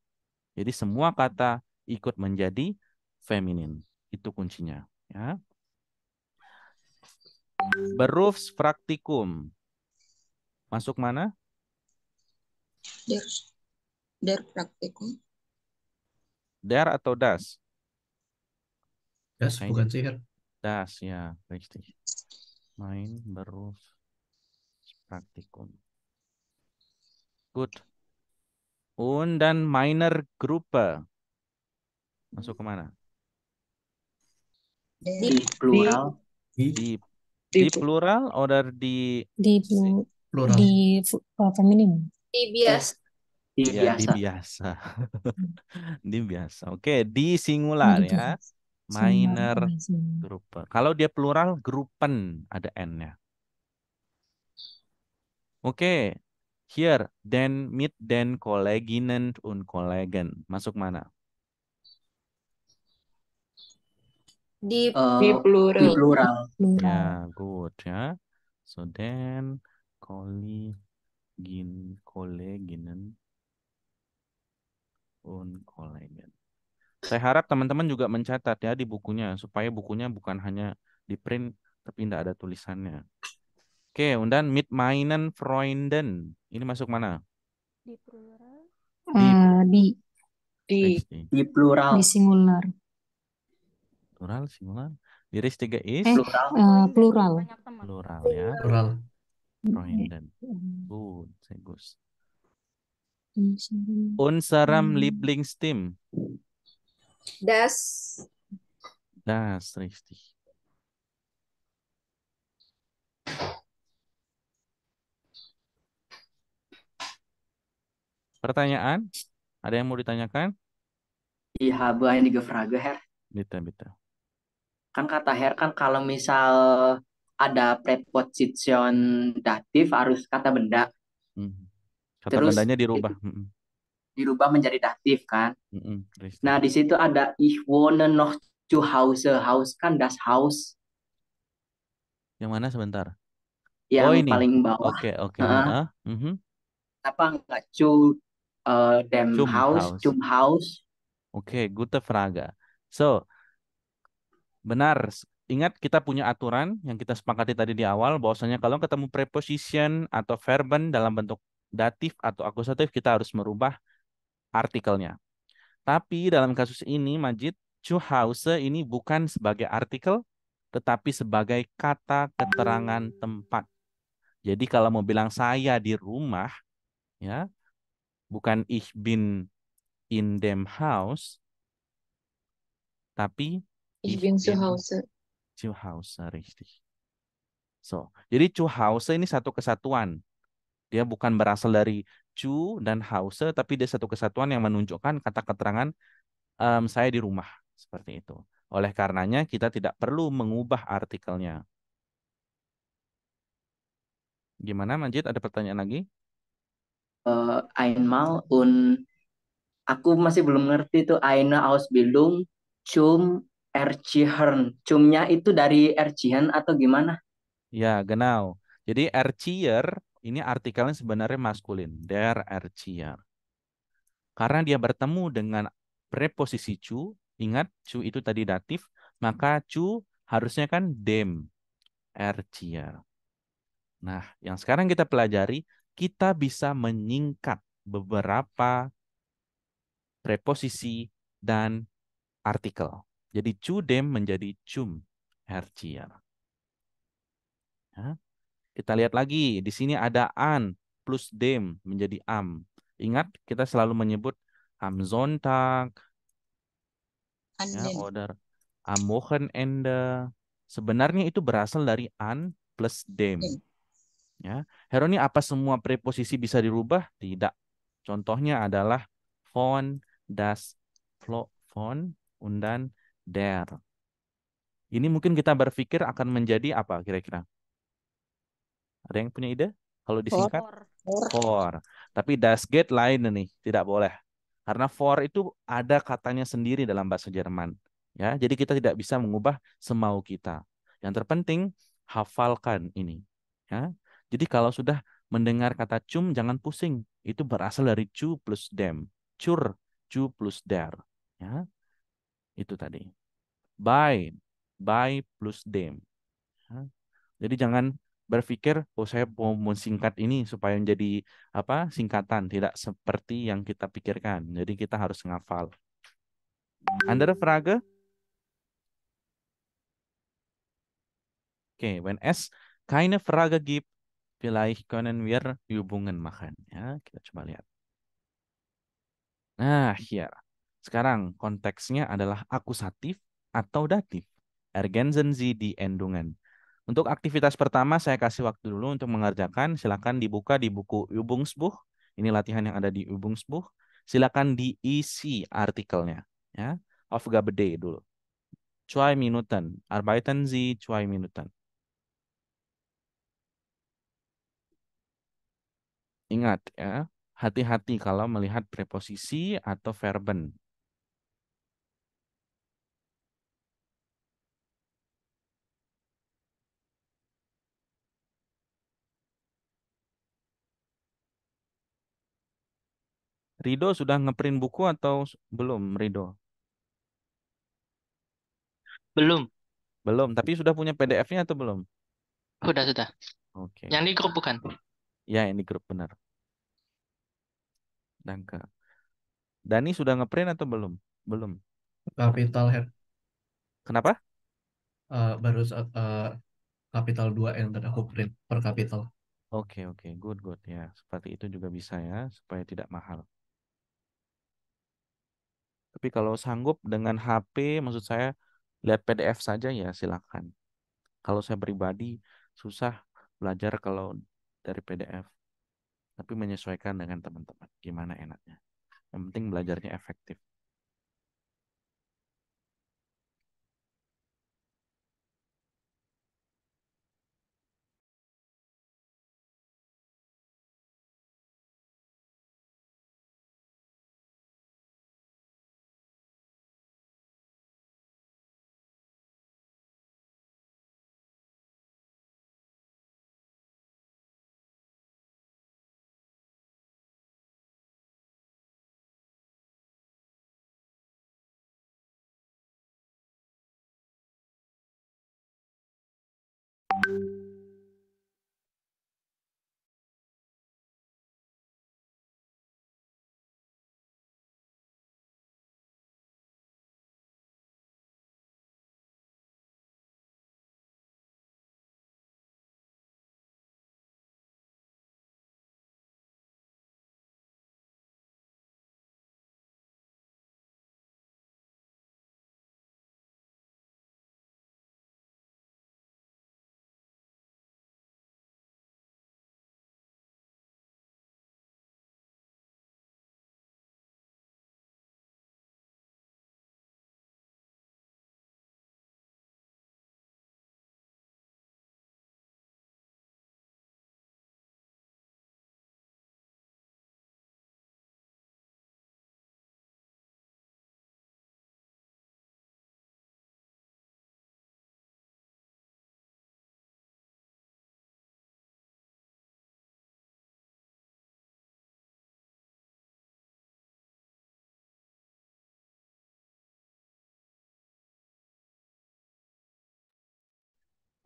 Jadi semua kata ikut menjadi feminin. Itu kuncinya. Ya. Berufspraktikum. Masuk mana? Der Praktikum. Der atau das? Das bukan sih, Her. Das, ya, richtig. Mein Berufspraktikum. Gut. Und dann meiner Gruppe. Masuk ke mana? Di plural. Di plural oder di Plural. Di feminin. Di biasa. ya, di biasa. Di biasa. Oke, di singular ya. Meiner Gruppe. Kalau dia plural, Gruppen ada N-nya. Oke. Hier, den mit den Kolleginnen und Kollegen. Masuk mana? Di plural. Di plural. Ya, good ya. So then Kolleginnen und Kollegen. Saya harap teman-teman juga mencatat ya di bukunya supaya bukunya bukan hanya di print tapi tidak ada tulisannya. Oke, und dann mit meinen Freunden. Ini masuk mana? Di plural. Di plural. Di singular. Plural, singular. Die richtige ist Plural. Plural ya. Plural. Freunden. Gut, sehr gut. Unserem Lieblingsteam. Das. Das, richtig. Pertanyaan? Ada yang mau ditanyakan? Ich habe einige Frage, Her. Bitte, bitte. Kan kata Her kan kalau misal ada preposition datif harus kata benda. Kata Terus bendanya dirubah. dirubah menjadi datif kan. Richtig. Nah, di situ ada ich wohne noch zu Hause. Haus kan das Haus. Yang mana sebentar? Yang oh ini. paling bawah. Oke. Kenapa enggak zu dem Zum Haus, Haus. zum Haus? Oke, gute Frage. So, benar. ingat kita punya aturan yang kita sepakati tadi di awal bahwasanya kalau ketemu preposition atau verben dalam bentuk datif atau akusatif kita harus merubah artikelnya. Tapi dalam kasus ini Majid, zu Hause ini bukan sebagai artikel tetapi sebagai kata keterangan tempat. Jadi kalau mau bilang saya di rumah ya, bukan ich bin in dem Haus, tapi Ich ich bin zu bin Hause. zu Hause, richtig. So, jadi zu Hause ini satu kesatuan. Dia bukan berasal dari zu dan Hause, tapi dia satu kesatuan yang menunjukkan kata keterangan saya di rumah. Seperti itu. Oleh karenanya kita tidak perlu mengubah artikelnya. Gimana Majid? Ada pertanyaan lagi? Einmal und aku masih belum ngerti tuh eine Ausbildung zum Erzieher. Cumnya itu dari Erziehen atau gimana? Ya, genau. Jadi Erzieher ini artikelnya sebenarnya maskulin. Der Erzieher. Karena dia bertemu dengan preposisi zu, ingat zu itu tadi datif, maka zu harusnya kan dem Erzieher. Nah, yang sekarang kita pelajari, kita bisa menyingkat beberapa preposisi dan artikel. Jadi zu dem menjadi zum Erzieher. Ya. Kita lihat lagi, di sini ada an plus dem menjadi am. Ingat, kita selalu menyebut am Sonntag, ya, Anden. oder am Wochenende. Sebenarnya itu berasal dari an plus dem. Ya. Heroni, apa semua preposisi bisa dirubah? Tidak. Contohnya adalah von, das, von, und dann der. Ini mungkin kita berpikir akan menjadi apa kira-kira? Ada yang punya ide? Kalau disingkat? For. Tapi das geht lain nih, tidak boleh. Karena for itu ada katanya sendiri dalam bahasa Jerman. Ya, jadi kita tidak bisa mengubah semau kita. Yang terpenting hafalkan ini. Ya. Jadi kalau sudah mendengar kata cum jangan pusing. Itu berasal dari cu plus dem. Cur, cu plus der. Ya. Itu tadi. By plus dem. Ya. Jadi jangan berpikir, oh saya mau mensingkat ini supaya menjadi apa singkatan. Tidak seperti yang kita pikirkan. Jadi kita harus ngafal. Andere Frage? Oke, when es keine Frage gibt, vielleicht können wir Übungen machen. Ya, kita coba lihat. Nah, hier. Sekarang konteksnya adalah akusatif atau datif. Ergänzen Sie die Endungen. Untuk aktivitas pertama saya kasih waktu dulu untuk mengerjakan. Silakan dibuka di buku Übungsbuch. Ini latihan yang ada di Übungsbuch. Silakan diisi artikelnya. Ya, Aufgabe D dulu. 2 Minuten. Arbeiten Sie 2 Minuten. Ingat ya, hati-hati kalau melihat preposisi atau verben. Rido sudah ngeprint buku atau belum, Rido? Belum. Belum, tapi sudah punya PDF-nya atau belum? Sudah. Oke. Yang di grup bukan? Ya, ini grup benar. Danke. Dani sudah ngeprint atau belum? Belum. Kapital Her. Kenapa? Baru kapital 2 yang tadi aku print per kapital. Oke, good. Ya, seperti itu juga bisa ya, supaya tidak mahal. Tapi kalau sanggup dengan HP, maksud saya lihat PDF saja ya silakan. Kalau saya pribadi susah belajar kalau dari PDF. Tapi menyesuaikan dengan teman-teman. Gimana enaknya. Yang penting belajarnya efektif.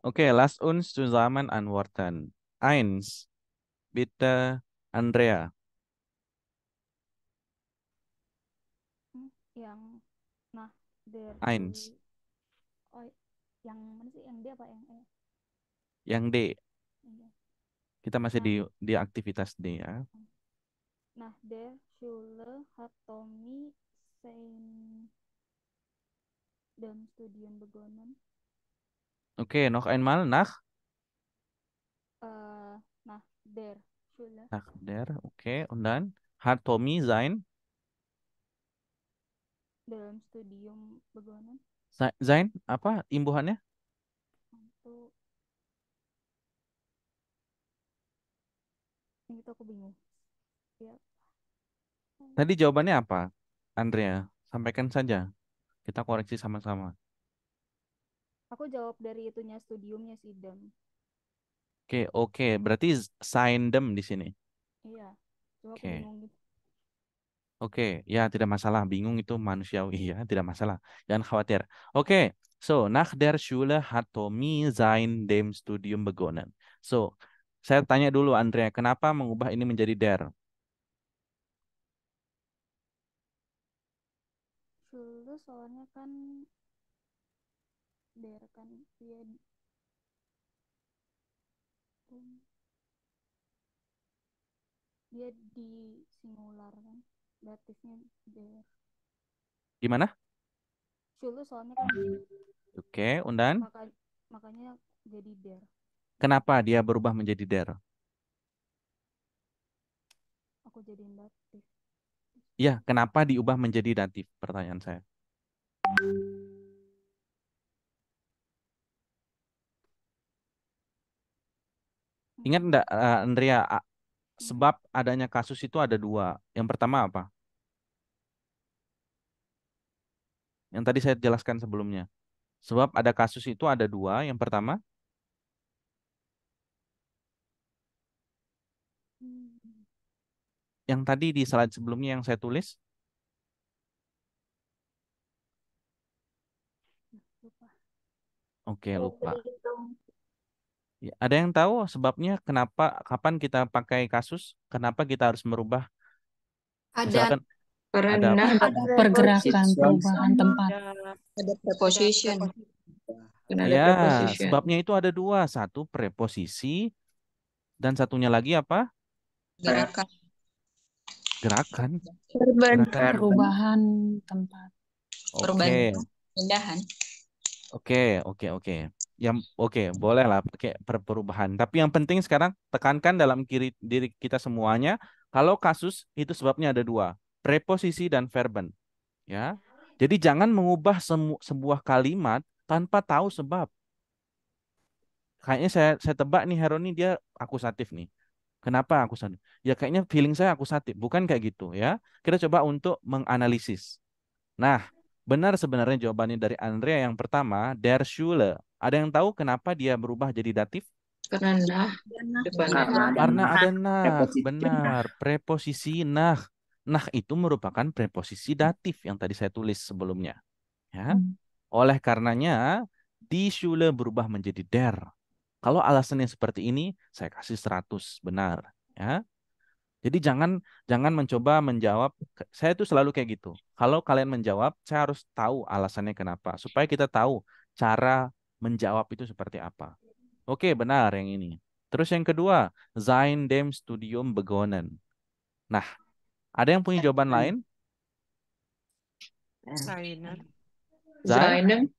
Okay, lasst uns zusammen antworten. Eins, bitte, Andrea. Yang nah der Eins. oh yang mana sih, yang D apa yang E? Yang D. Iya. Kita masih Nah, di aktivitas D ya. Nach der Schule hat Tommy sein Studium begonnen. Okay, noch einmal nach. Nach der Schule Nach der, okay. Und dann hat Tommy sein, Studium begonnen. sein apa imbuhannya? Itu yang itu aku bingung. Ya, Tadi jawabannya apa, Andrea? Sampaikan saja. Kita koreksi sama-sama. aku jawab dari itunya studiumnya sih dem. Oke, oke. Berarti sign them di sini. Iya, cuma aku Oke. bingung gitu. Oke, ya tidak masalah. Bingung itu manusiawi ya, tidak masalah. Jangan khawatir. Oke, so nach der Schule hat Tommy sein dem Studium begonnen. So, saya tanya dulu Andrea, kenapa mengubah ini menjadi der? Schule soalnya kan der kan dia dia di singular kan, datifnya der. Gimana? Schule soalnya kan Oke, und dann? makanya jadi der. Kenapa dia berubah menjadi der? Aku jadiin datif. Ya, kenapa diubah menjadi datif? Pertanyaan saya. Ingat enggak, Andrea, sebab adanya kasus itu ada dua. Yang pertama apa? Yang tadi saya jelaskan sebelumnya. Sebab ada kasus itu ada dua. Yang pertama, yang tadi di slide sebelumnya yang saya tulis. Oke, lupa. Ya, ada yang tahu sebabnya kenapa, kapan kita pakai kasus? Kenapa kita harus merubah? Misalkan Karena Ada pergerakan, perubahan tempat. Ada preposition. Karena ada Ya, preposition. sebabnya itu ada dua. Satu preposisi dan satunya lagi apa? Gerakan. Gerakan. Ada perubahan tempat. Oke. Pindahan. Oke. Yang oke, boleh lah pakai perubahan. Tapi yang penting sekarang tekankan dalam diri kita semuanya, kalau kasus itu sebabnya ada dua, preposisi dan verben. Ya. Jadi jangan mengubah sebuah kalimat tanpa tahu sebab. Kayaknya saya tebak nih Heroni dia akusatif nih. Kenapa akusatif? Ya kayaknya feeling saya akusatif, bukan kayak gitu ya. Kita coba untuk menganalisis. Nah, benar sebenarnya jawabannya dari Andrea yang pertama, der Schule. Ada yang tahu kenapa dia berubah jadi datif? Karena depan Karena ada nah, Preposisi. benar, preposisi nah. Nah itu merupakan preposisi datif yang tadi saya tulis sebelumnya. Ya. Oleh karenanya, die Schule berubah menjadi der. Kalau alasannya seperti ini, saya kasih 100 benar, ya. Jadi jangan mencoba menjawab. Saya tuh selalu kayak gitu. Kalau kalian menjawab, saya harus tahu alasannya kenapa supaya kita tahu cara menjawab itu seperti apa. Oke, benar yang ini. Terus yang kedua, sein dem Studium begonnen. Nah, ada yang punya jawaban lain? Seiner. Zainem.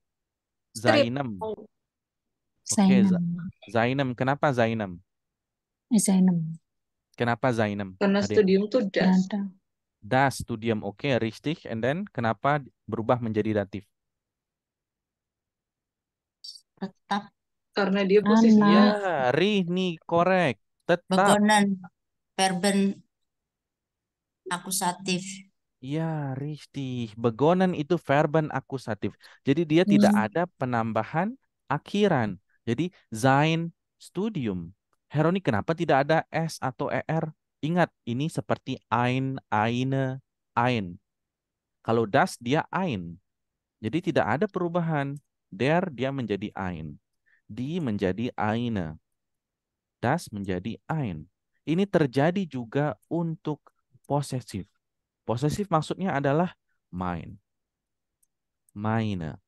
Zainem. Oke, Zainem. Kenapa Zainem? Zainem. Kenapa Zainem? Karena Ada yang- studium tuh das. Das Studium. Oke, richtig. And then kenapa berubah menjadi datif? Tetap. Karena dia posisinya Ya, nih korek. Tetap. Begonnen. Verben akusatif. Ya, richtig. Begonnen itu verben akusatif. Jadi dia tidak ada penambahan akhiran. Jadi sein Studium. Heroni, kenapa tidak ada S atau ER? Ingat, ini seperti ein, eine, ein. Kalau das dia ein. Jadi tidak ada perubahan. Der dia menjadi ein. Die menjadi eine. Das menjadi ein. Ini terjadi juga untuk posesif. Posesif maksudnya adalah mein, meine,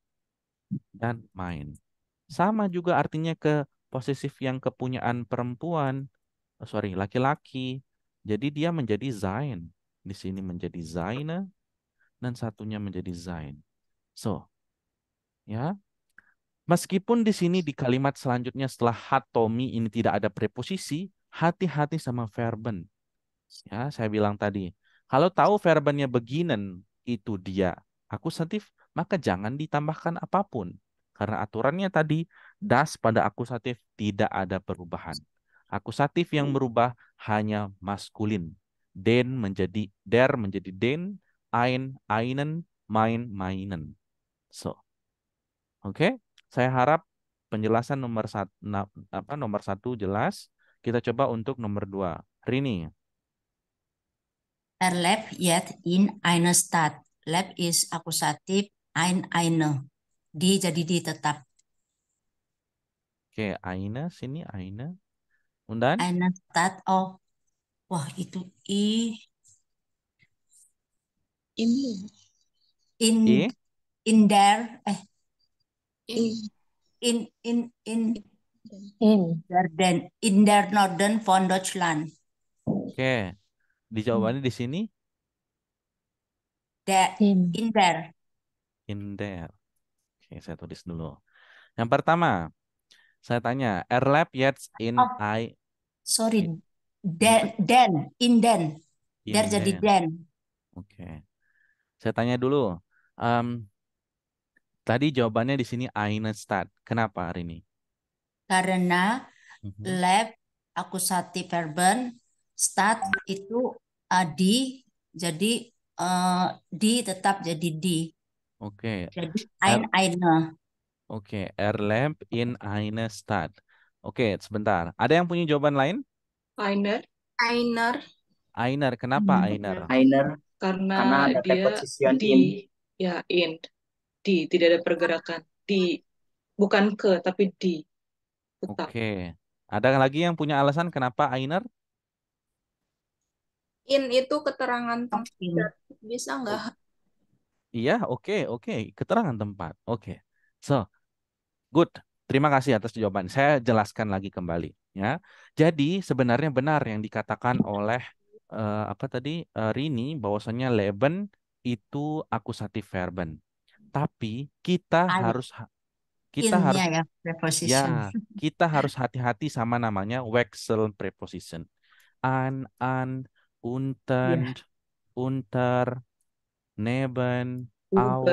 dan mein. Sama juga artinya ke posesif yang kepunyaan perempuan, laki-laki. Jadi dia menjadi sein. Di sini menjadi seine dan satunya menjadi sein. So, ya. Meskipun di sini di kalimat selanjutnya setelah hatomi ini tidak ada preposisi, hati-hati sama verben. Ya, saya bilang tadi, kalau tahu verbennya beginnen itu dia akusatif, maka jangan ditambahkan apapun. Karena aturannya tadi, das pada akusatif tidak ada perubahan. Akusatif yang berubah hanya maskulin. Der menjadi den, ein, einen, mein, meinen. So, oke. Saya harap penjelasan nomor satu jelas. Kita coba untuk nomor 2. Rini. Lebt yet in einer Stadt. Lebt is akusatif, eine. Di jadi di tetap. Oke, eine sini eine. Undan? Eine Stadt. Oh, wah itu i. In. I? In there. In. In der Norden von Deutschland. Oke. Di jawabannya di sini? In there. In there. Oke, saya tulis dulu. Yang pertama, saya tanya, lebt jetzt in I. Sorry. Den. In den. Der jadi den. Oke. Saya tanya dulu. Tadi jawabannya di sini eine Stadt. Kenapa hari ini? Karena lab akusatif verben, Stadt itu di, jadi di tetap jadi di. Oke. Jadi eine. Oke, lebt in eine Stadt. Oke, sebentar. Ada yang punya jawaban lain? Einer. Einer. Kenapa Einer? Einer. Karena ada dia preposition di. Ya, in. Di. Tidak ada pergerakan. Di. Bukan ke, tapi di. Tetap. Oke. Ada lagi yang punya alasan kenapa Einer? In itu keterangan tempat. Bisa nggak? Iya, oke. Keterangan tempat. Oke. So, good. Terima kasih atas jawaban. Saya jelaskan lagi kembali. Ya. Jadi sebenarnya benar yang dikatakan oleh Rini bahwasanya leben itu akusatif verben. Tapi kita harus kita harus hati-hati sama namanya Wechsel preposition. An, unter, neben, auf,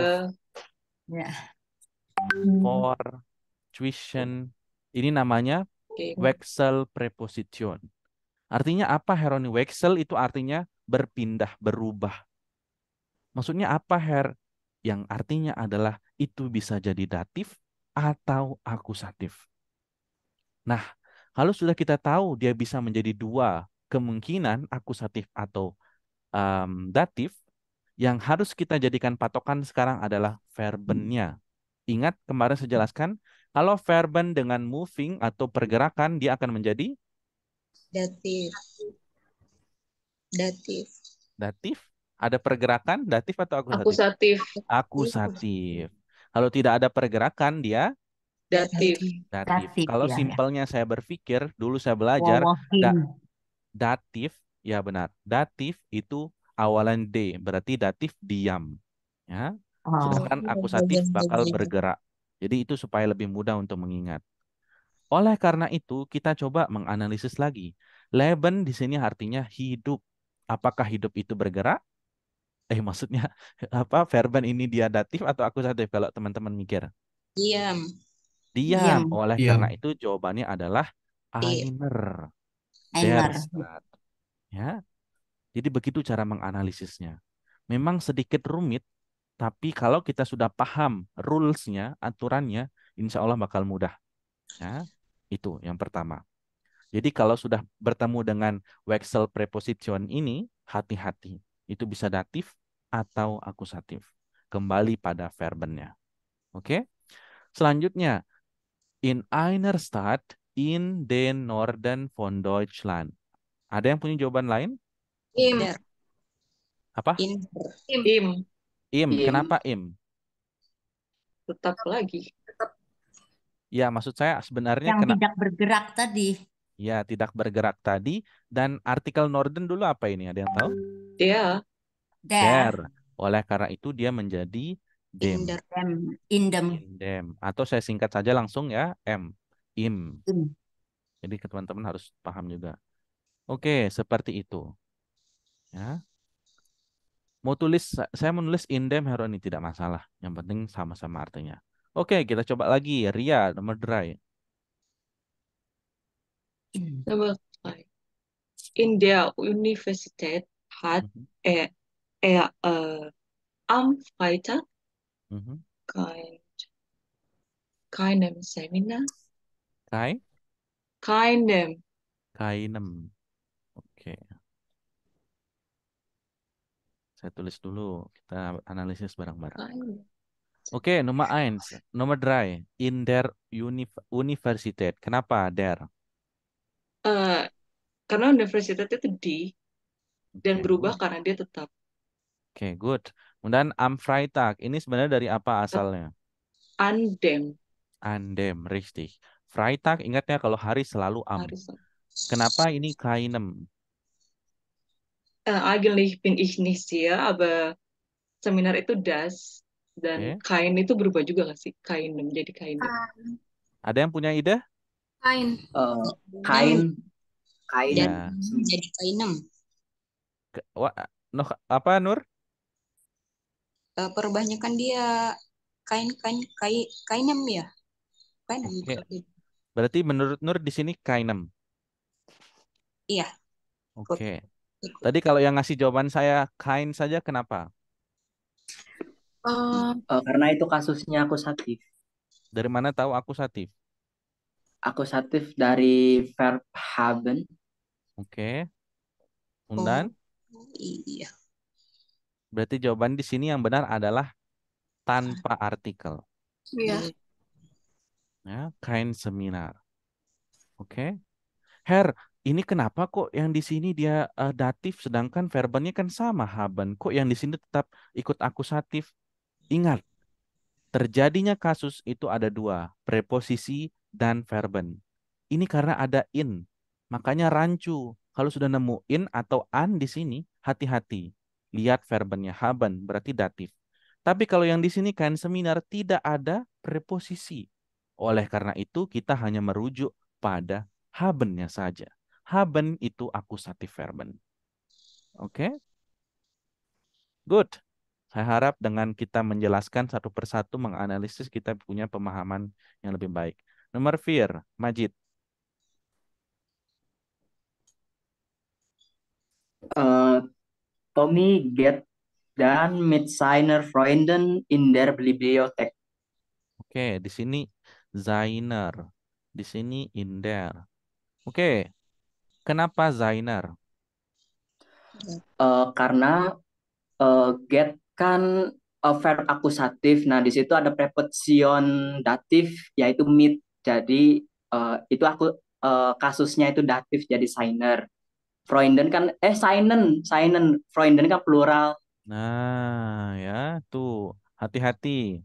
for, zwischen. Ini namanya Wechsel preposition. Artinya apa, Heroni? Wechsel itu artinya berpindah, berubah. Maksudnya apa, Her? Yang artinya adalah itu bisa jadi datif atau akusatif. Nah, kalau sudah kita tahu dia bisa menjadi dua kemungkinan, akusatif atau datif, yang harus kita jadikan patokan sekarang adalah verbennya. Ingat kemarin saya jelaskan, kalau verben dengan moving atau pergerakan, dia akan menjadi Datif. Datif. datif. Ada pergerakan, datif atau akusatif? Akusatif. Akusatif. Kalau tidak ada pergerakan, dia Datif. datif. Datif Kalau ya. simpelnya saya berpikir, dulu saya belajar, Walking. datif, ya benar. Datif itu awalan D, berarti datif diam. Ya. Oh. Sedangkan akusatif bakal bergerak. Jadi itu supaya lebih mudah untuk mengingat. Oleh karena itu, kita coba menganalisis lagi. Leben di sini artinya hidup. Apakah hidup itu bergerak? Maksudnya apa? Verben ini dia datif atau akusatif kalau teman-teman mikir? Diam. Diam. Diam. Oleh karena itu jawabannya adalah einer. Der Einer. Stadt. Ya. Jadi begitu cara menganalisisnya. Memang sedikit rumit, tapi kalau kita sudah paham rules-nya, aturannya, insya Allah bakal mudah. Ya, itu yang pertama. Jadi kalau sudah bertemu dengan Wechsel preposition ini, hati-hati. Itu bisa datif atau akusatif. Kembali pada verbennya. Oke? Selanjutnya, in einer Stadt in den Norden von Deutschland. Ada yang punya jawaban lain? Im. Apa? Im. Im. Kenapa im? Tetap lagi. Ya, maksud saya sebenarnya Yang tidak bergerak tadi. Ya, tidak bergerak tadi. Dan artikel Norden dulu apa ini? Ada yang tahu? Ya. Der. Oleh karena itu dia menjadi dem. Indem. Indem. Atau saya singkat saja langsung ya, M. Im. Jadi teman-teman harus paham juga. Oke, seperti itu. Ya. Mau tulis, saya menulis indem heroni tidak masalah. Yang penting sama-sama artinya. Oke, kita coba lagi. Ria, nomor dry. Nummer 3. In der Universität hat er am Freitag keinem Seminar. Keinem. Oke. Saya tulis dulu. Kita analisis bareng-bareng. Oke, nomor 1. Nomor 3. In der Universität. Kenapa der? Karena universitas itu di dan berubah karena dia tetap. Oke, good. Kemudian am Freitag. Ini sebenarnya dari apa asalnya? Andem. Andem, richtig. Freitag, ingat ya kalau hari selalu am. Kenapa ini keinem? Eigentlich bin ich nicht sicher, aber seminar itu das dan kain itu berubah juga nggak sih? Kainem jadi kainem. Ada yang punya ide? Kain. Kain. Ya. Jadi kainem. Apa Nur? Perubahannya kan dia kainem ya. Kainem. Oke. Berarti menurut Nur di sini kainem. Iya. Oke. Tadi kalau yang ngasih jawaban saya kain saja, kenapa? Karena itu kasusnya akusatif. Dari mana tahu akusatif? Akusatif dari verb haben. Oke. Kemudian? Iya. Berarti jawaban di sini yang benar adalah tanpa artikel. Iya. Ya, kein Seminar. Oke. Herr, ini kenapa kok yang di sini dia datif sedangkan verbennya kan sama haben. Kok yang di sini tetap ikut akusatif? Ingat, terjadinya kasus itu ada dua, preposisi dan verben. Ini karena ada in. Makanya rancu. Kalau sudah nemu in atau an di sini, hati-hati. Lihat verbennya haben, berarti datif. Tapi kalau yang di sini kan seminar tidak ada preposisi. Oleh karena itu kita hanya merujuk pada habennya saja. Haben itu akusatif verben. Oke? Good. Saya harap dengan kita menjelaskan satu persatu, menganalisis, kita punya pemahaman yang lebih baik. Nomor 4, Majid. Tommy geht dan mit seiner Freundin in der Bibliothek. Oke, di sini Zainer. Di sini in there. Oke. Kenapa Zainer? Karena get kan verb akusatif. Nah, di situ ada preposition datif yaitu mit. Jadi itu kasusnya itu datif jadi signer. Freunden kan seinen. Freunden kan plural. Nah, ya, tuh. Hati-hati.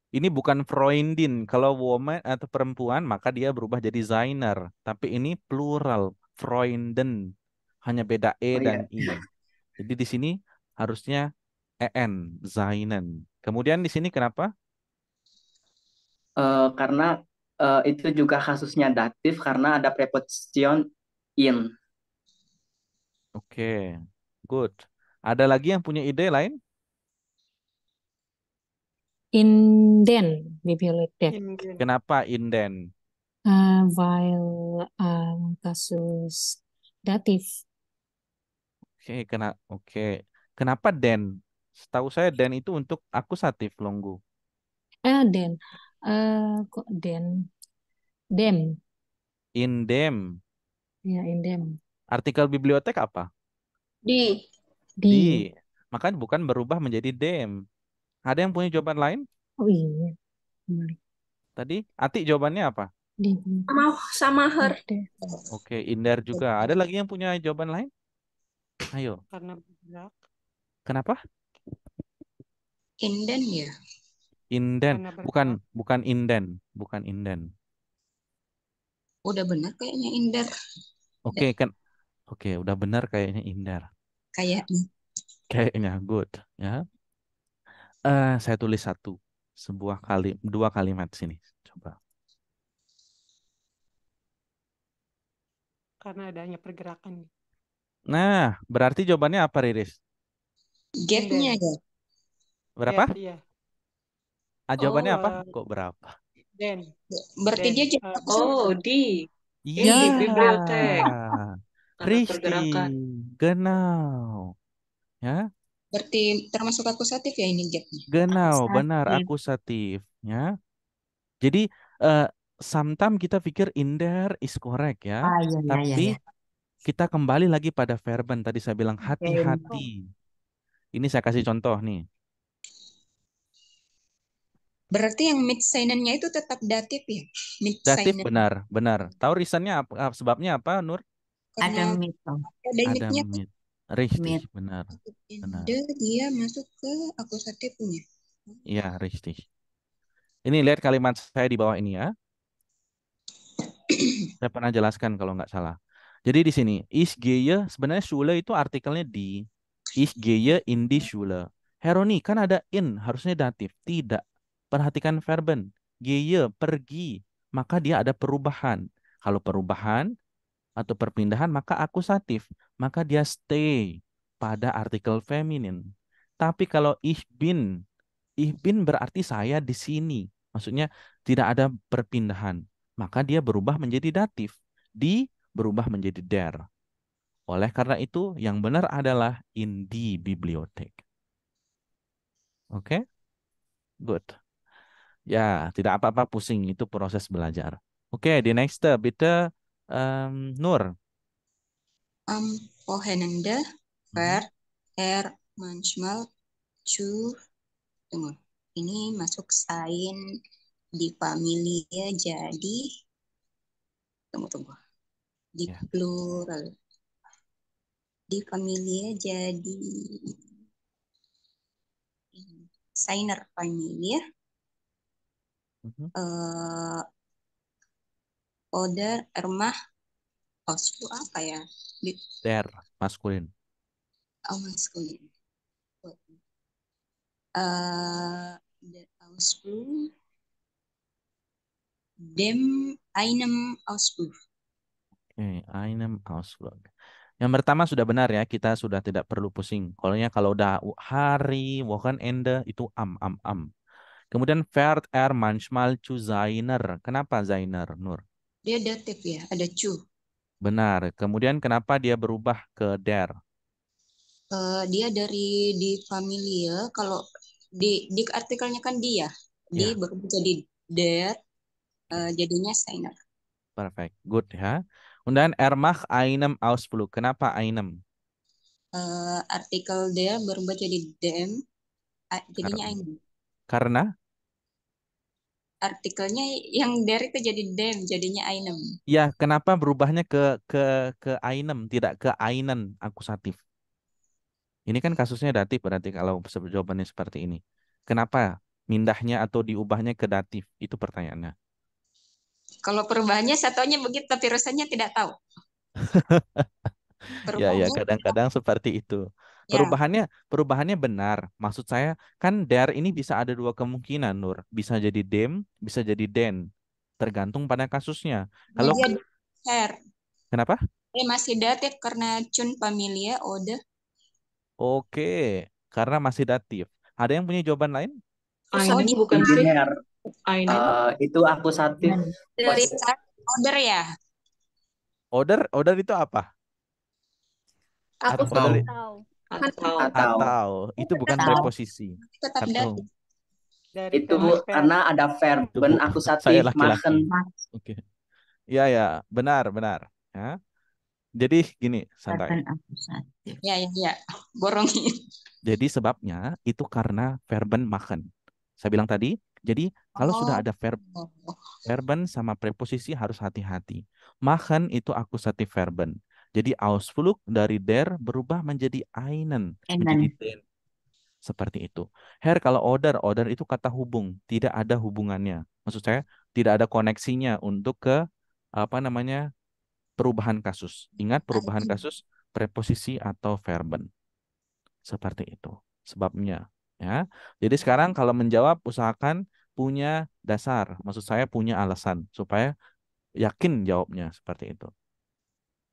Ini bukan Freundin. Kalau woman atau perempuan, maka dia berubah jadi Zainer. Tapi ini plural, Freunden. Hanya beda E Oh iya. dan I. Jadi di sini harusnya EN, Zainen. Kemudian di sini kenapa? Karena itu juga kasusnya datif karena ada preposition in. Oke, good. Ada lagi yang punya ide lain? Inden, bibliotek. Indian. Kenapa inden? While kasus datif. Oke. Kenapa den? Setahu saya den itu untuk akusatif, Longgu. Den. Kok den? Dem. Indem. Ya, indem. Artikel bibliotek apa? Di. Di. Makanya bukan berubah menjadi dem. Ada yang punya jawaban lain? Oh iya. Kembali. Tadi Ati jawabannya apa? Di. Mau sama her. Oke, inder juga. Ada lagi yang punya jawaban lain? Ayo. Karena bergerak. Kenapa? Inden ya. Inden. Karena Bukan inden. Bukan inden. Udah benar kayaknya Inder. Oke, Oke, udah benar kayaknya inder. Kayaknya. Kayaknya good, ya. Saya tulis dua kalimat sini. Coba. Karena adanya pergerakan. Nah, berarti jawabannya apa, Riris? Gapnya ya. Berapa? Iya. Jawabannya apa? Oh, Kok berapa? Den. Berarti Den. dia jadi di Iya, bibliotek. Karena richtig, pergerakan. genau. Ya, berarti termasuk akusatif ya ini gapnya. genau, benar, Akusatif. akusatif. Ya, jadi sometimes kita pikir in there is correct ya, Iya, tapi iya. kita kembali lagi pada verben. Tadi saya bilang hati-hati. Ini saya kasih contoh nih. Berarti yang mid seinen-nya itu tetap datif ya? Mid Datif seinen. benar. Tahu reasonnya apa? Sebabnya apa, Nur? Ada Karena mit. ada Ada midnya mit. Richtig, Mit. benar. dia masuk ke akusatifnya. Iya, richtig. Ini lihat kalimat saya di bawah ini ya. Saya pernah jelaskan kalau nggak salah. Jadi di sini, ich gehe, sebenarnya Schule itu artikelnya di. Ich gehe in die Schule. Heroni, kan ada in, harusnya datif. Tidak. Perhatikan verben. Gehe, pergi. Maka dia ada perubahan. Kalau perubahan atau perpindahan, maka akusatif. Maka dia stay pada artikel feminin. Tapi kalau ich bin berarti saya di sini. Maksudnya tidak ada perpindahan. Maka dia berubah menjadi datif. Di berubah menjadi der. Oleh karena itu, yang benar adalah in die Bibliothek. Oke? Good. Ya, tidak apa-apa pusing. Itu proses belajar. Oke, di next bitte Nur. Am Wochenende fährt manchmal zu. Tunggu. Ini masuk sign di familia jadi tunggu. Di plural. Di familia jadi signer familia. Oder ermah itu apa ya? Der, maskulin. Oh, maskulin. Der Ausflug dem einem Ausflug. Oke, einem Ausflug. Yang pertama sudah benar ya, kita sudah tidak perlu pusing. Kalau udah hari, Wochenende itu am. Kemudian fährt manchmal zu seiner. Kenapa seiner, Nur? Dia datif ya, ada cu. Benar. Kemudian kenapa dia berubah ke der? Dia dari di familia, kalau di artikelnya kan dia. Di berubah jadi der, jadinya seiner. Perfect, good ya. Kemudian macht einem Ausflug. Kenapa einem? Artikel der berubah jadi dem, jadinya Karena, einem. karena Artikelnya yang der itu jadi dem, jadinya einem. ya kenapa berubahnya ke ainem tidak ke ainen akusatif? Ini kan kasusnya datif berarti kalau jawabannya seperti ini. Kenapa mindahnya atau diubahnya ke datif? Itu pertanyaannya. Kalau perubahannya satunya begitu, tapi rasanya tidak tahu. Ya, Perubahannya kadang-kadang seperti itu. ya, Perubahannya benar. Maksud saya kan der ini bisa ada dua kemungkinan, Nur. Bisa jadi dem, bisa jadi den. Tergantung pada kasusnya. nah Kalau dia her. kenapa? Masih datif karena cun familia ode. Oke, karena masih datif. Ada yang punya jawaban lain? Einen bukan sih? Benar. Einen. Itu akusatif Dari posisi. order ya. Order itu apa? Aku Order Atau. itu bukan tetap preposisi. tetap Atau datif. Dari Itu kata verb. karena ada itu verben Bu, saya akusatif laki-laki. machen. Oke. Ya, benar. Ya. Jadi gini, santai. Verben akusatif. Ya. Borongin. Jadi sebabnya itu karena verben machen. Saya bilang tadi, jadi kalau sudah ada verben sama preposisi harus hati-hati. Machen itu akusatif verben. Jadi Ausflug dari der berubah menjadi einen, menjadi den. Seperti itu. Kalau order itu kata hubung, tidak ada hubungannya. Maksud saya tidak ada koneksinya untuk ke apa namanya perubahan kasus. Ingat perubahan kasus preposisi atau verben. Seperti itu sebabnya. Ya. Jadi sekarang kalau menjawab usahakan punya dasar. Maksud saya punya alasan supaya yakin jawabnya seperti itu.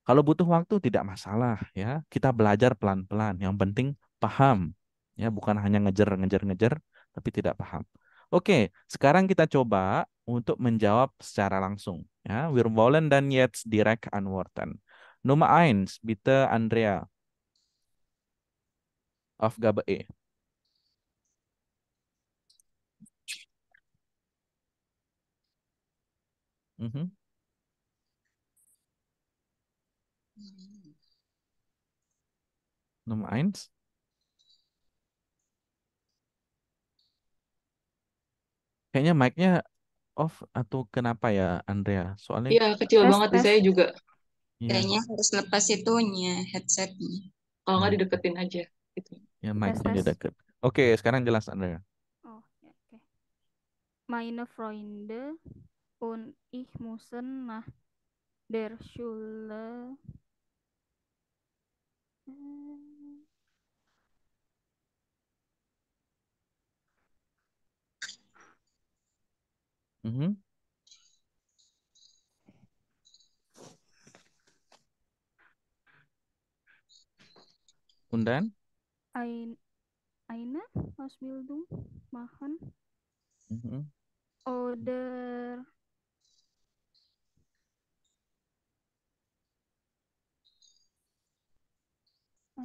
Kalau butuh waktu tidak masalah ya. Kita belajar pelan-pelan. Yang penting paham. Ya, bukan hanya ngejar, tapi tidak paham. Oke, sekarang kita coba untuk menjawab secara langsung. Ya, wir wollen dann jetzt direkt antworten. Nummer 1, bitte Andrea. Aufgabe E. Mhm. Nummer 1. Kayaknya mic-nya off atau kenapa ya Andrea? Soalnya Iya, kecil banget di saya juga. ya, Kayaknya harus lepas itunya headsetnya. Kalau nggak ya, dideketin aja. Gitu. ya mic-nya Tes. dia deket. Oke, sekarang jelas Andrea. Oh, ya, oke. Meine Freunde und ich müssen nach der Schule. Mhm. Und dann? Eine Ausbildung machen Mhm. oder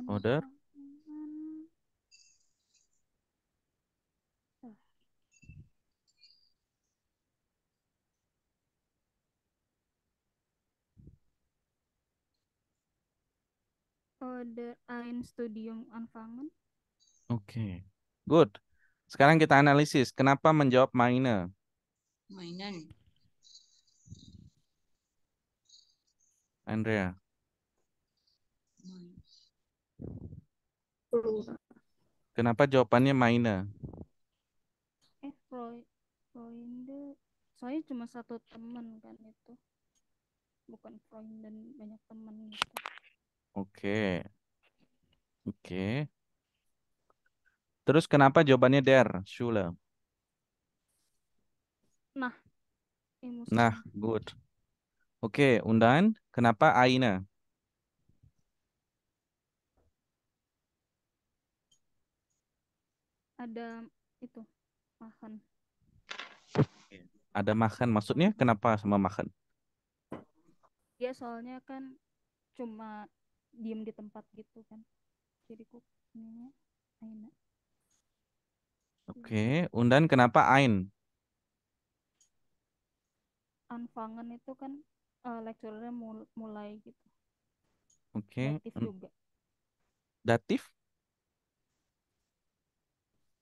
Oder? oder ein Studium anfangen. Oke. Good. Sekarang kita analisis. Kenapa menjawab meine? Mainan. Andrea. Kenapa jawabannya meine? Freunde. Saya cuma satu teman kan itu. Bukan friend dan banyak teman gitu. Oke. Terus kenapa jawabannya der, Schule? Nah, Nah, good. Oke, und dann kenapa eine? Ada itu makan. Ada makan, maksudnya kenapa sama makan? Dia soalnya kan cuma diem di tempat gitu kan. Jadi kok ininya enak. Oke, und dann kenapa ein? Anfangen itu kan lecturernya mulai gitu. Oke. Datif juga. Datif?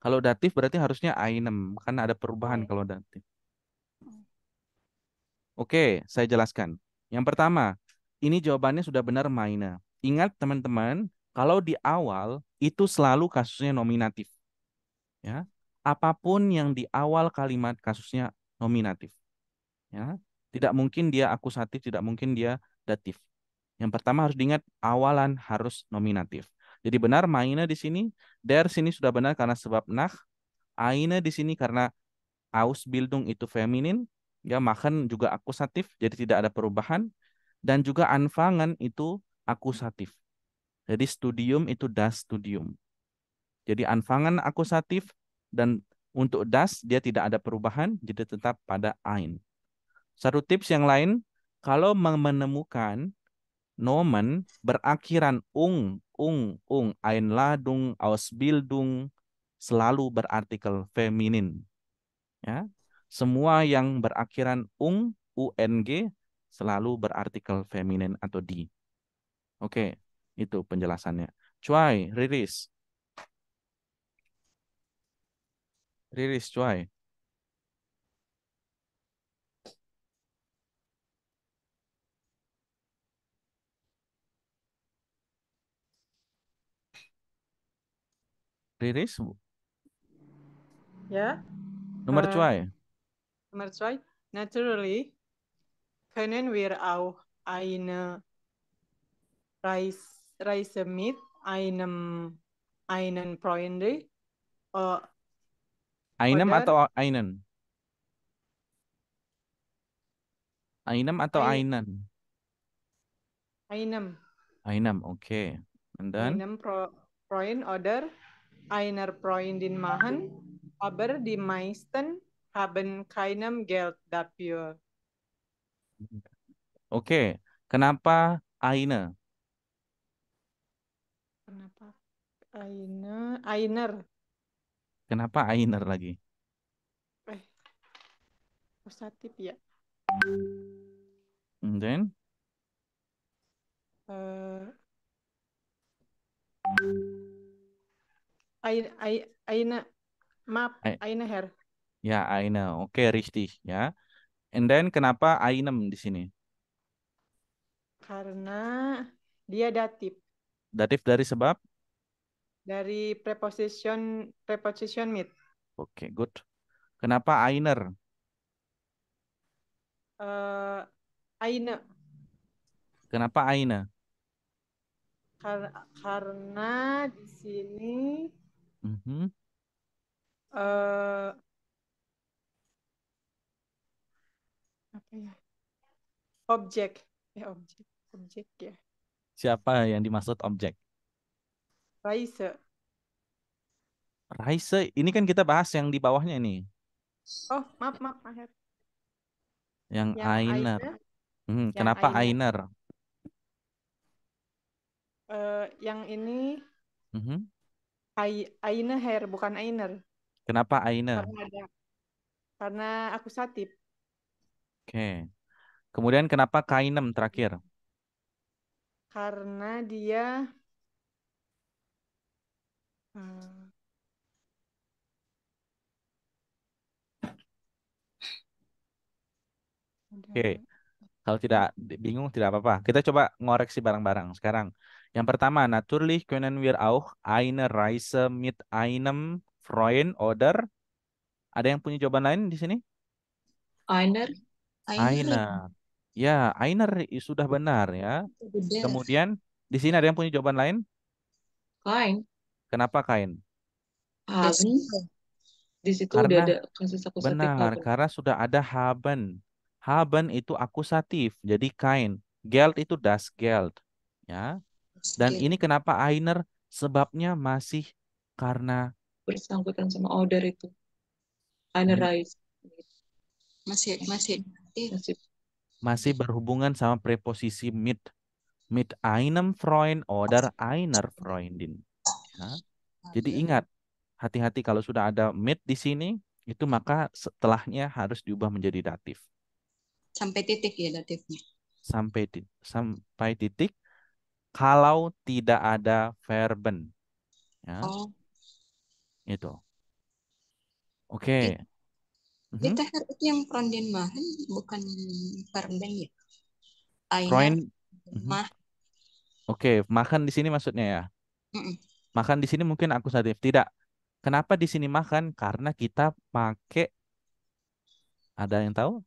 Kalau datif berarti harusnya einem, karena ada perubahan Oh, kalau datif. Oke, saya jelaskan. Yang pertama, ini jawabannya sudah benar meine. Ingat teman-teman, kalau di awal itu selalu kasusnya nominatif. Ya, apapun yang di awal kalimat kasusnya nominatif. Ya, tidak mungkin dia akusatif, tidak mungkin dia datif. Yang pertama harus diingat awalan harus nominatif. Jadi benar meine di sini, der sini sudah benar karena sebab nach, eine di sini karena Ausbildung itu feminin, ya machen juga akusatif, jadi tidak ada perubahan, dan juga anfangen itu akusatif. Jadi studium itu das Studium. Jadi anfangen akusatif dan untuk das dia tidak ada perubahan, jadi tetap pada ein. Satu tips yang lain, kalau menemukan nomen berakhiran Einladung, Ausbildung selalu berartikel feminin. Ya. Semua yang berakhiran ung selalu berartikel feminin atau di. Oke, itu penjelasannya. Cuai, Riris. Riris, cuai. Riris, Ja, nomor äh, cuai. Nummer 2. Naturally können wir auch eine Reise mit einen Freunde Einem oder atau einen? Einem atau ein, einen? einem, Einem, oke. And then? einem Freund oder einer Freundin machen, aber die meisten haben kein Geld dafür. Oke. Kenapa eine? Kenapa? Einer. Kenapa einer lagi? Positif ya. And then? Eine Herr. Ya, eine. Oke, richtig ya. And then kenapa einem di sini? Karena dia datif. Datif dari sebab? Dari preposition mit. Oke, good. Kenapa einer? Eine. Kenapa eine? Karena di sini apa ya? Objek ya. Siapa yang dimaksud objek? Reise. Reise, ini kan kita bahas yang di bawahnya ini. Oh, maaf, Maher. Yang einer. Kenapa einer? Yang ini Mhm. Eine Herr, bukan Einer. Kenapa einer? Karena akusatif. Oke. Kemudian kenapa kainem terakhir? Karena dia Oke. Kalau tidak bingung tidak apa-apa. Kita coba ngoreksi bareng-bareng sekarang. Yang pertama, natürlich können wir auch eine Reise mit einem Freund oder ada yang punya jawaban lain di sini? Einer. Einer. Ya, einer sudah benar ya. Kemudian di sini ada yang punya jawaban lain? Kain. Kenapa kain? Haben. Di situ udah Karena ada kasus akusatif benar, haben. karena sudah ada haben. Haben itu akusatif, jadi kain. Geld itu das Geld. Ya. Dan ini kenapa einer? Sebabnya masih karena bersangkutan sama order itu. Einer Reise. masih berhubungan sama preposisi mit. Mit einem Freund oder einer Freundin. Ya. Jadi ingat, hati-hati kalau sudah ada mit di sini, itu maka setelahnya harus diubah menjadi datif. Sampai titik ya datifnya. Sampai titik kalau tidak ada verben. Ya. Oh. Itu. Oke. Di Teher itu yang Fronden Mahen bukan Farben ya. Einer Freund. mah. Oke, makan di sini maksudnya ya. Makan di sini mungkin akusatif. Tidak. Kenapa di sini makan? Karena kita pakai, ada yang tahu?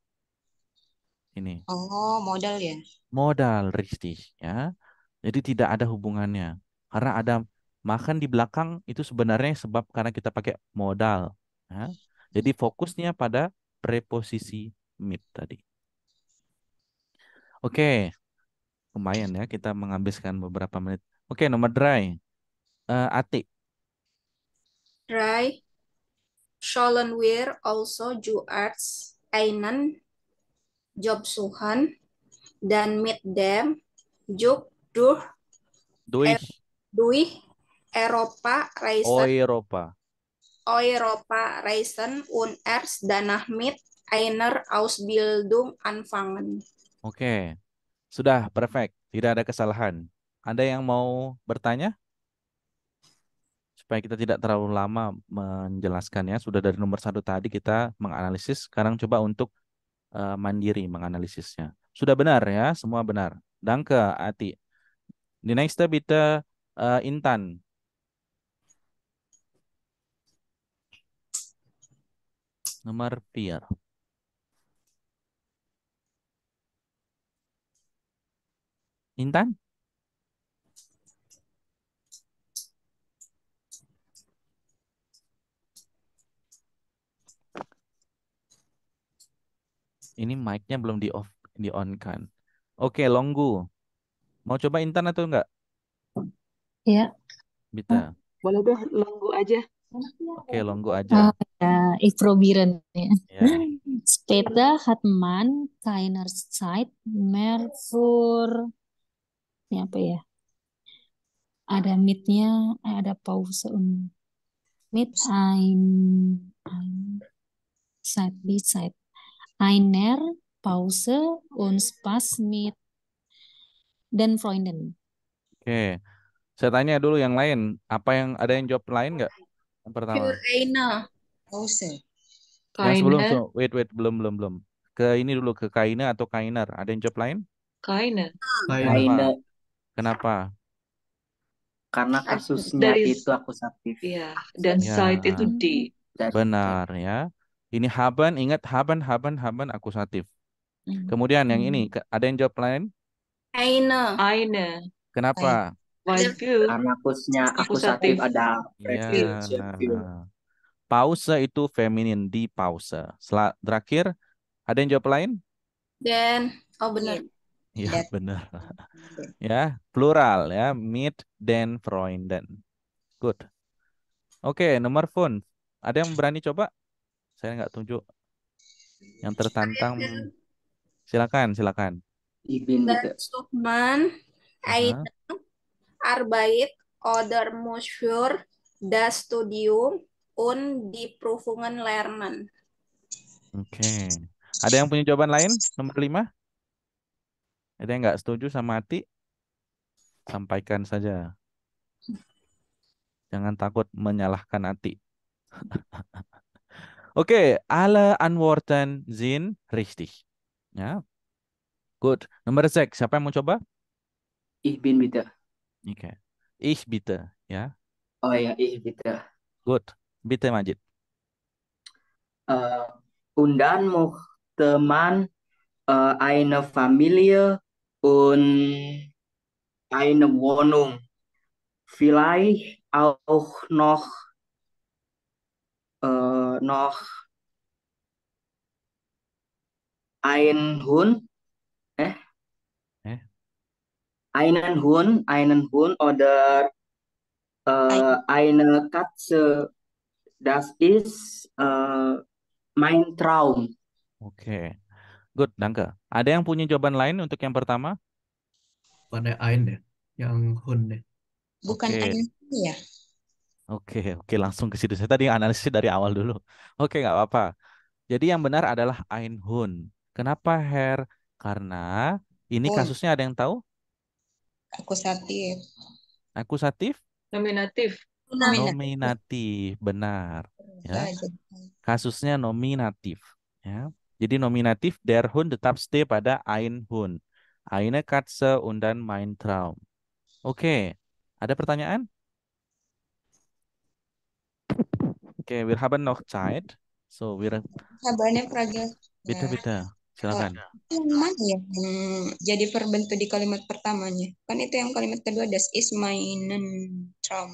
Ini. Oh, modal ya. Modal richtig ya. Jadi tidak ada hubungannya. Karena ada makan di belakang itu sebenarnya sebab karena kita pakai modal. Ya. Jadi fokusnya pada preposisi mit tadi. Oke, lumayan ya kita menghabiskan beberapa menit. Oke, nomor dry. Ati. Dry. Sollen wir also zuerst einen Job suchen, dann mit dem Zug durch Europa reisen und erst danach mit einer Ausbildung anfangen. Oke, sudah perfect. Tidak ada kesalahan. Ada yang mau bertanya? Supaya kita tidak terlalu lama menjelaskannya. Sudah dari nomor 1 tadi kita menganalisis. Sekarang coba untuk mandiri menganalisisnya. Sudah benar ya, semua benar. Danke, Ati. Die nächste bitte Intan. Nomor 4. Intan? Ini mic-nya belum di on kan. Oke, Longgu. Mau coba Intan atau enggak? Ya. Bisa. Boleh deh, Longgu aja. Oke, Longgu aja. Ja, ich probieren. Ya. Später hat man keine Zeit mehr für, ini apa ya? Ada mit-nya, ada pause mit ein Zeit, die Zeit. Einer Pause und Spaß mit den Freunden. Oke. Saya tanya dulu yang lain. Ada yang jawab lain nggak? Yang pertama. Für eine Pause. Yang sebelum, wait, belum. Ke ini dulu, ke Kaina atau Kainer. Ada yang jawab lain? Kaina. Kenapa? Karena kasusnya itu akusatif. Iya, dan site itu di. Benar ya. Ini haben, ingat haben akusatif. Kemudian yang ini, ada yang jawab lain? Eine. Kenapa? Karena akusatif ada Pause itu feminin, di pause. Terakhir, ada yang jawab lain? Dan, benar. Ya, benar. Ya, plural ya, mit den Freunden. Good. Oke, nomor phone. Ada yang berani coba? Saya nggak tunjuk. Yang tertantang. Silakan. Suchman, eine Arbeit oder muss für das Studium und die Prüfungen lernen. Oke. Ada yang punya jawaban lain? Nomor 5? Ada yang nggak setuju sama Ati? Sampaikan saja. Jangan takut menyalahkan Ati. Oke, alle Antworten sind richtig. Ya. Good. Nomor 6, siapa yang mau coba? Ich bin bitte. Oke. Ich bitte, ya. Oh ya, ich bitte. Good. Bitte, Majid. Und dann möchte man eine Familie und eine Wohnung. Vielleicht auch noch ein Hund. Einen Hund oder eine Katze. Das ist mein Traum. Oke. Good, danke. Ada yang punya jawaban lain untuk yang pertama? Bukan ein deh, yang Hun deh. Bukan ein ya? Oke, langsung ke situ. Saya tadi analisis dari awal dulu. Oke, nggak apa-apa. Jadi yang benar adalah ein Hund. Kenapa, Her? Karena ini kasusnya ada yang tahu? Akusatif. Akusatif? Nominatif. Nominatif, benar. Ya. Kasusnya nominatif. Ya. Jadi nominatif der Hund tetap stay pada ein Hund. Eine Katze und dann mein Traum. Oke, ada pertanyaan? Oke, wir haben noch Zeit. So, Sabarnya Praga. bitte, silakan. Yang mana ya yang jadi verben tuh di kalimat pertamanya? Kan itu yang kalimat kedua, das ist meinen Traum.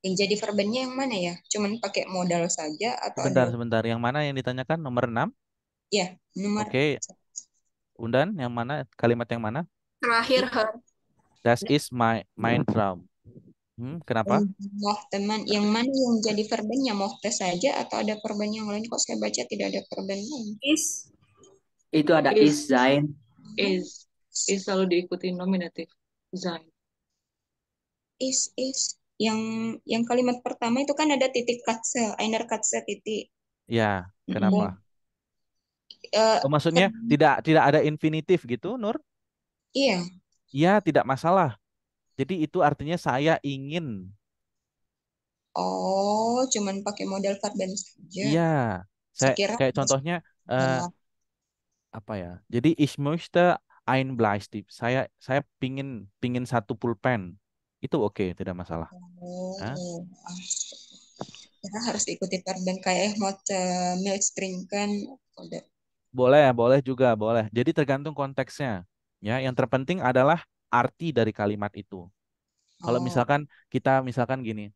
Yang jadi verbennya yang mana ya? Cuman pakai modal saja atau ada? Sebentar. Yang mana yang ditanyakan? Nomor 6? Ya, nomor. Oke. Undan, yang mana? Kalimat yang mana? Terakhir, Das ist mein Traum. Kenapa? Teman, yang mana yang jadi verbennya? Mochte saja atau ada verben yang lain? Kok saya baca tidak ada verben lain? Itu ada is, sein. Is selalu diikuti nominatif. Sein. Is. Yang kalimat pertama itu kan ada titik Katze, einer Katze titik. Ya, kenapa? Maksudnya tidak ada infinitif gitu, Nur? Iya. Iya, tidak masalah. Jadi itu artinya saya ingin. Oh, cuman pakai modal verben saja. Iya. Kayak contohnya apa ya? Jadi ich möchte ein Bleistift. Saya pingin satu pulpen. Itu oke, tidak masalah. Ya, harus ikuti verben kayak mau milk trinken. Boleh juga, boleh. Jadi tergantung konteksnya. Ya, yang terpenting adalah arti dari kalimat itu. Kalau misalkan kita gini,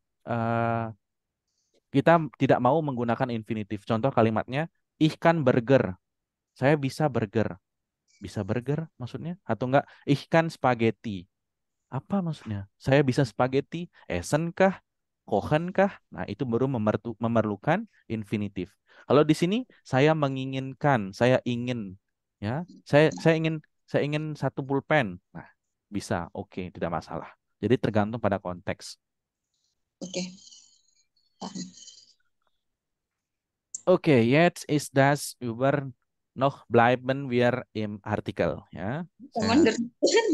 kita tidak mau menggunakan infinitif. Contoh kalimatnya, ich kann burger. Saya bisa burger. Bisa burger maksudnya? Atau enggak, ich kann spaghetti. Apa maksudnya? Saya bisa spaghetti. Essen kah? Kochen kah? Nah, itu baru memerlukan infinitif. Kalau di sini saya menginginkan, saya ingin, ya, saya ingin satu pulpen. Nah, bisa, oke, tidak masalah. Jadi tergantung pada konteks. Oke, jetzt ist das über noch bleiben wir im Artikel, ya.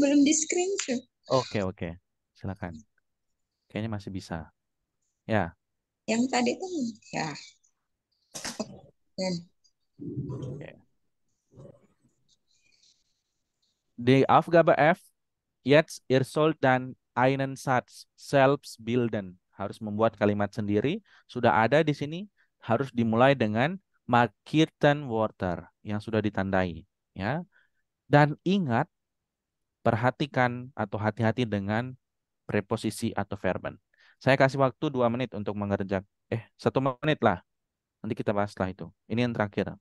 Belum di screenshot. Oke, silakan. Kayaknya masih bisa. Ya. Yang tadi kan ya. Okay. Die Aufgabe F, jetzt ihr sollt dann einen Satz selbst bilden. Harus membuat kalimat sendiri. Sudah ada di sini. Harus dimulai dengan markierten Wörter yang sudah ditandai. Ya. Dan ingat, perhatikan atau hati-hati dengan preposisi atau verben. Saya kasih waktu 2 menit untuk mengerjakan. 1 menit lah. Nanti kita bahas setelah itu. Ini yang terakhir.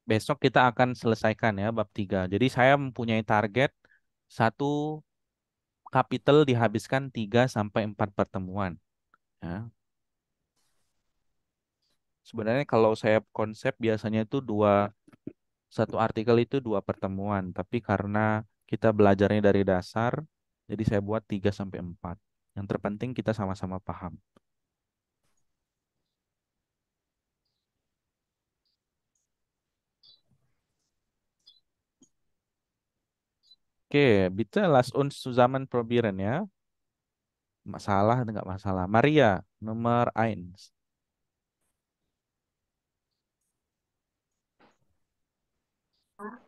Besok kita akan selesaikan ya bab 3. Jadi saya mempunyai target 1 kapitel dihabiskan 3-4 pertemuan. Ya. Sebenarnya kalau saya konsep biasanya itu 1 artikel itu 2 pertemuan. Tapi karena kita belajarnya dari dasar, jadi saya buat 3-4. Yang terpenting kita sama-sama paham. Oke, bitte lass uns zusammen probieren ya. Masalah enggak masalah. Maria, nomor 1.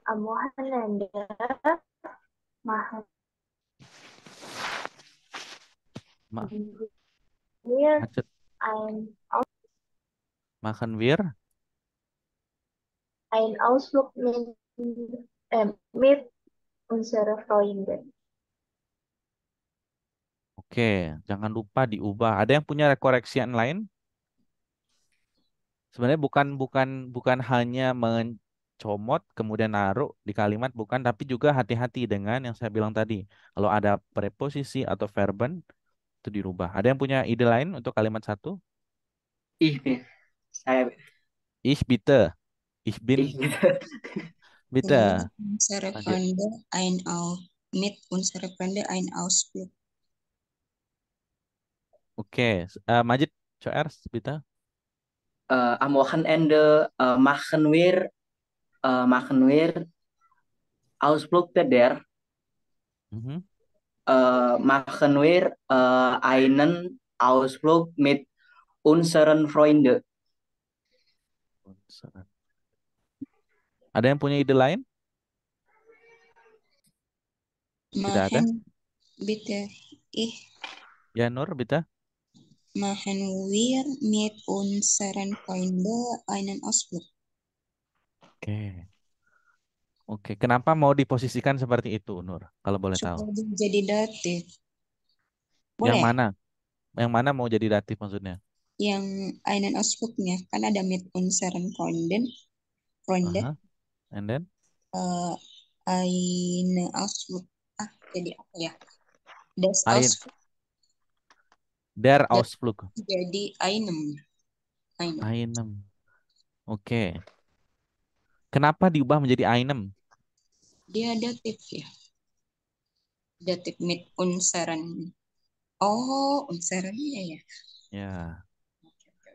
Am Wochenende machen wir einen Ausflug mit unserer Freundin. Oke, jangan lupa diubah. Ada yang punya koreksian lain? Sebenarnya bukan hanya mencomot kemudian naruh di kalimat, bukan, tapi juga hati-hati dengan yang saya bilang tadi. Kalau ada preposisi atau verben itu dirubah. Ada yang punya ide lain untuk kalimat 1? Saya. Ich bitte. Ich bin. Bitte. Unsere Freunde mit unserer Freunde ein Ausflug. Oke, Majid, zuerst bitte. Am Wochenende machen wir Ausflug der Mhm. machen wir einen Ausflug mit unseren Freunden. Ada yang punya ide lain? Tidak ada? Machen bitte ich Ya, Nur, bitte. machen wir mit unseren Freunden einen Ausflug. Oke. Oke, kenapa mau diposisikan seperti itu, Nur? Kalau boleh tahu. Supaya jadi datif. Yang Boleh? mana? Yang mana mau jadi datif maksudnya? Yang einen Ausflugnya kan ada mit unseren Freunden. Aha. And then? Eine Ausflug. Jadi apa ya? Das Ein, Ausflug der Ausflug. jadi einem. Einem. Oke. Kenapa diubah menjadi einem? Dia datif ya. Datif mit unseren. Oh, unserennya ya. Ya.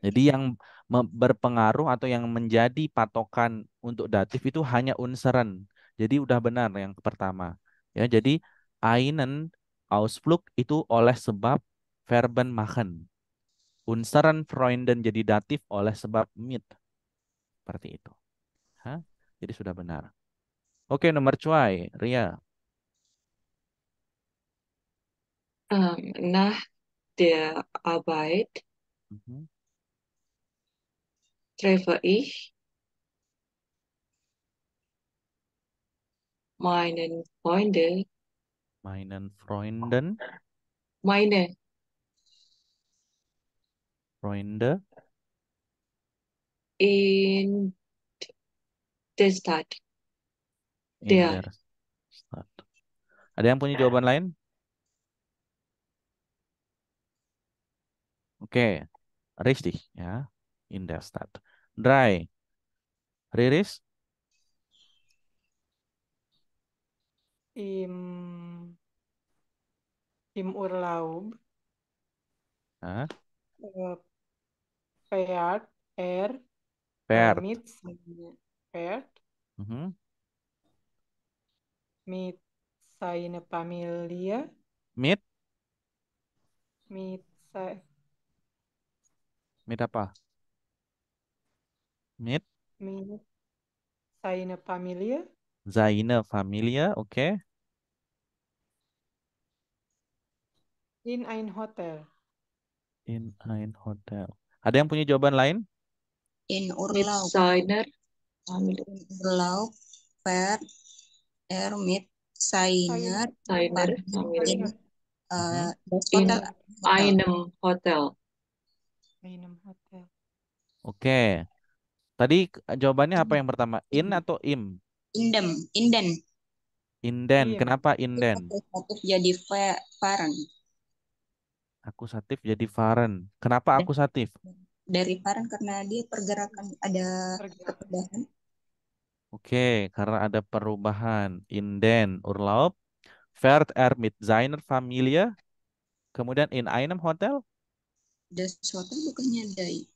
Jadi yang berpengaruh atau yang menjadi patokan untuk datif itu hanya unseren. Jadi udah benar yang pertama. Ya, jadi einen Ausflug itu oleh sebab verben machen. Unseren Freunden jadi datif oleh sebab mit. Seperti itu. Hah? Jadi sudah benar. Oke, nomor 2, Ria. Nach der Arbeit Mhm. treffe ich meinen Freunde, Meinen Freunden, meine Freunde in der Stadt. in Der. der Stadt. Ada yang punya jawaban lain? Oke, richtig ya. In der Stadt. 3. Riris? Im, im Urlaub Hah? fährt er Pert. mit seiner Pferd Mhm. mit seiner Familie Mit? mit se Mit apa? Mit? mit seiner Familie Seine Familie, oke. in ein Hotel. In ein Hotel. Ada yang punya jawaban lain? In Mit Urlaub. seiner In Urlaub fährt er mit seiner Familie in Mhm. das in Hotel. einem Hotel. Einem Hotel. Oke. Tadi jawabannya apa yang pertama? In atau im? Inden. Inden. Im. Kenapa inden? Akusatif jadi fahren. Akusatif jadi fahren. Kenapa akusatif? Dari fahren karena dia pergerakan ada perubahan. Oke, karena ada perubahan. Inden Urlaub. Fährt er mit seiner Familie. Kemudian in einem Hotel. Das Hotel bukannya dari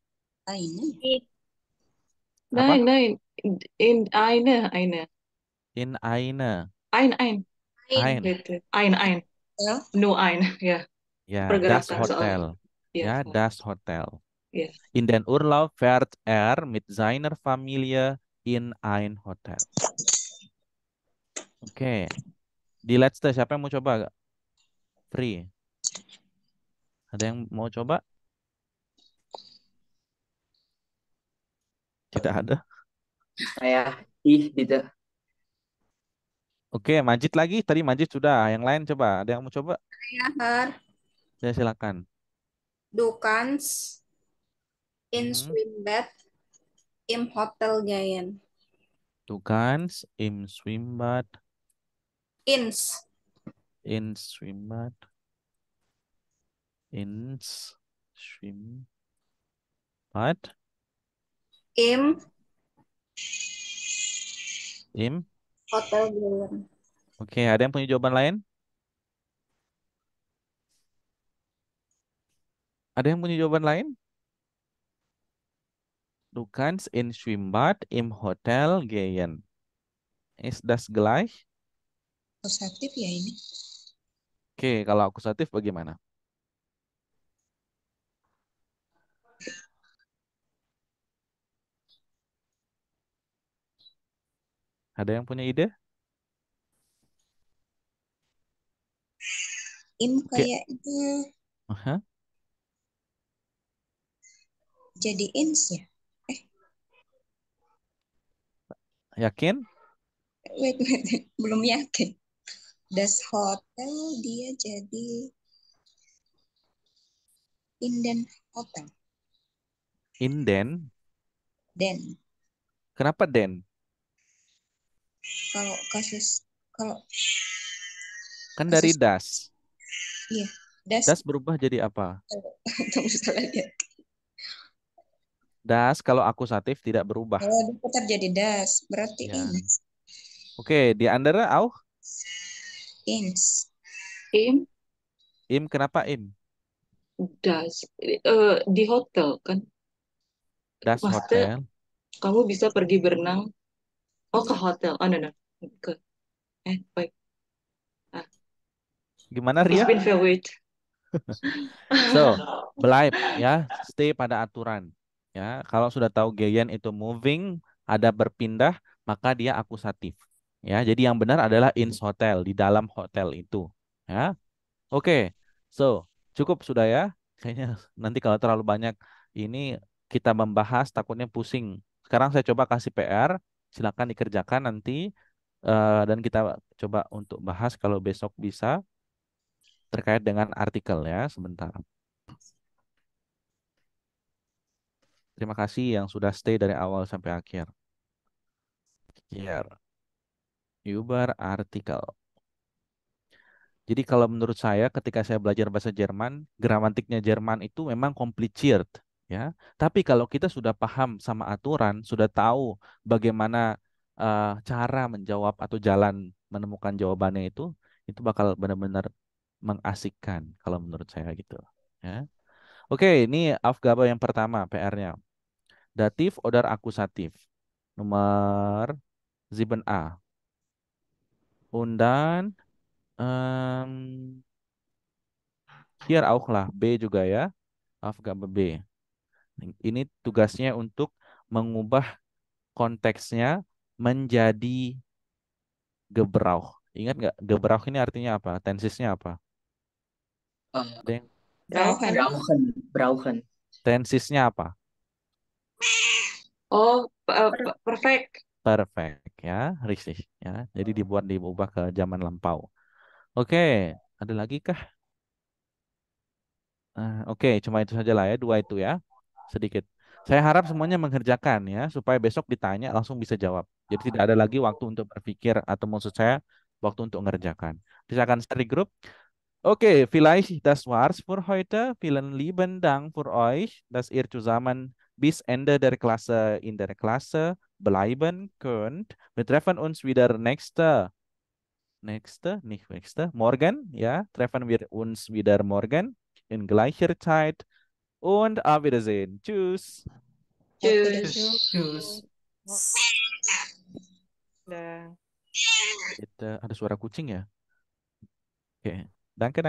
eine. Apa? Nein, in eine. In eine. Ein. Ein. Ein. Nur ein, ya. Ya, das Pergerakan Hotel. soal. Ya, Ya, das Hotel. Yes. In den Urlaub fährt er mit seiner Familie in ein Hotel. Oke. Di Let's Test, siapa yang mau coba? Free. Ada yang mau coba? Tidak ada. Saya gitu. Oke, Majid lagi. Tadi Majid sudah. Yang lain coba. Ada yang mau coba? Ja, Herr. Ya, silakan. Du kannst in Mhm. Schwimmbad im Hotel gehen. Du kannst im Schwimmbad. Ins. Ins Schwimmbad. Ins Schwimmbad. Im Hotel gehen. Oke, ada yang punya jawaban lain? Ada yang punya jawaban lain? Du kannst in Schwimmbad im Hotel gehen. Ist das gleich? Akusatif ya ini. Oke, kalau akusatif bagaimana? Ada yang punya ide? Im Oke. kayaknya Aha. jadi ins ya. Yakin? Wait, belum yakin. Das Hotel dia jadi Inden Hotel. Inden. Den. Kenapa den? Kalau Kan dari kasus das. iya, das Das berubah jadi apa? tunggu salah lihat. Das kalau akusatif tidak berubah. Kalau diputar jadi das, berarti Ya. ins. Oke, di andere auch? Ins. Im, Im kenapa im? das, di hotel kan. Das Maksudnya Hotel. kamu bisa pergi berenang. Oh, ke hotel. Oh, no. Ke, baik. Gimana Ich Ria? bin verwirrt. So, bleib ya, stay pada aturan. Ya, kalau sudah tahu gehen itu moving, ada berpindah, maka dia akusatif. Ya, jadi yang benar adalah in hotel, di dalam hotel itu. Ya. Oke. So, cukup sudah ya. Kayaknya nanti kalau terlalu banyak ini kita membahas takutnya pusing. Sekarang saya coba kasih PR, silakan dikerjakan nanti dan kita coba untuk bahas kalau besok bisa terkait dengan artikel ya, sebentar. Terima kasih yang sudah stay dari awal sampai akhir. Here. Uber artikel. Jadi kalau menurut saya ketika saya belajar bahasa Jerman, gramatiknya Jerman itu memang complicated ya. Tapi kalau kita sudah paham sama aturan, sudah tahu bagaimana cara menjawab atau jalan menemukan jawabannya itu bakal benar-benar mengasikkan kalau menurut saya gitu ya. Oke, ini Aufgabe yang pertama PR-nya. Datif oder akusatif. Nomor 7a. Und dann hier auch lah B juga ya. Aufgabe B. Ini tugasnya untuk mengubah konteksnya menjadi Gebrauch. Ingat nggak Gebrauch ini artinya apa? Tensisnya apa? Deng. Brauchen. Tensisnya apa? Oh, perfect. Perfect ya, richtig ya. Jadi diubah ke zaman lampau. Oke, ada lagi kah? Oke, cuma itu saja lah ya, 2 itu ya. Sedikit. Saya harap semuanya mengerjakan ya, supaya besok ditanya langsung bisa jawab. Jadi tidak ada lagi waktu untuk berpikir atau maksud saya waktu untuk mengerjakan. Silakan share di grup. Oke, vielleicht das war's für heute. Vielen lieben Dank für euch, dass ihr zusammen bis Ende der Klasse in der Klasse bleiben könnt. Wir treffen uns wieder nicht nächste, morgen, ja, treffen wir uns wieder morgen in gleicher Zeit und auf Wiedersehen. Tschüss. Tschüss. Dah. Ada suara kucing ya? Oke, danke.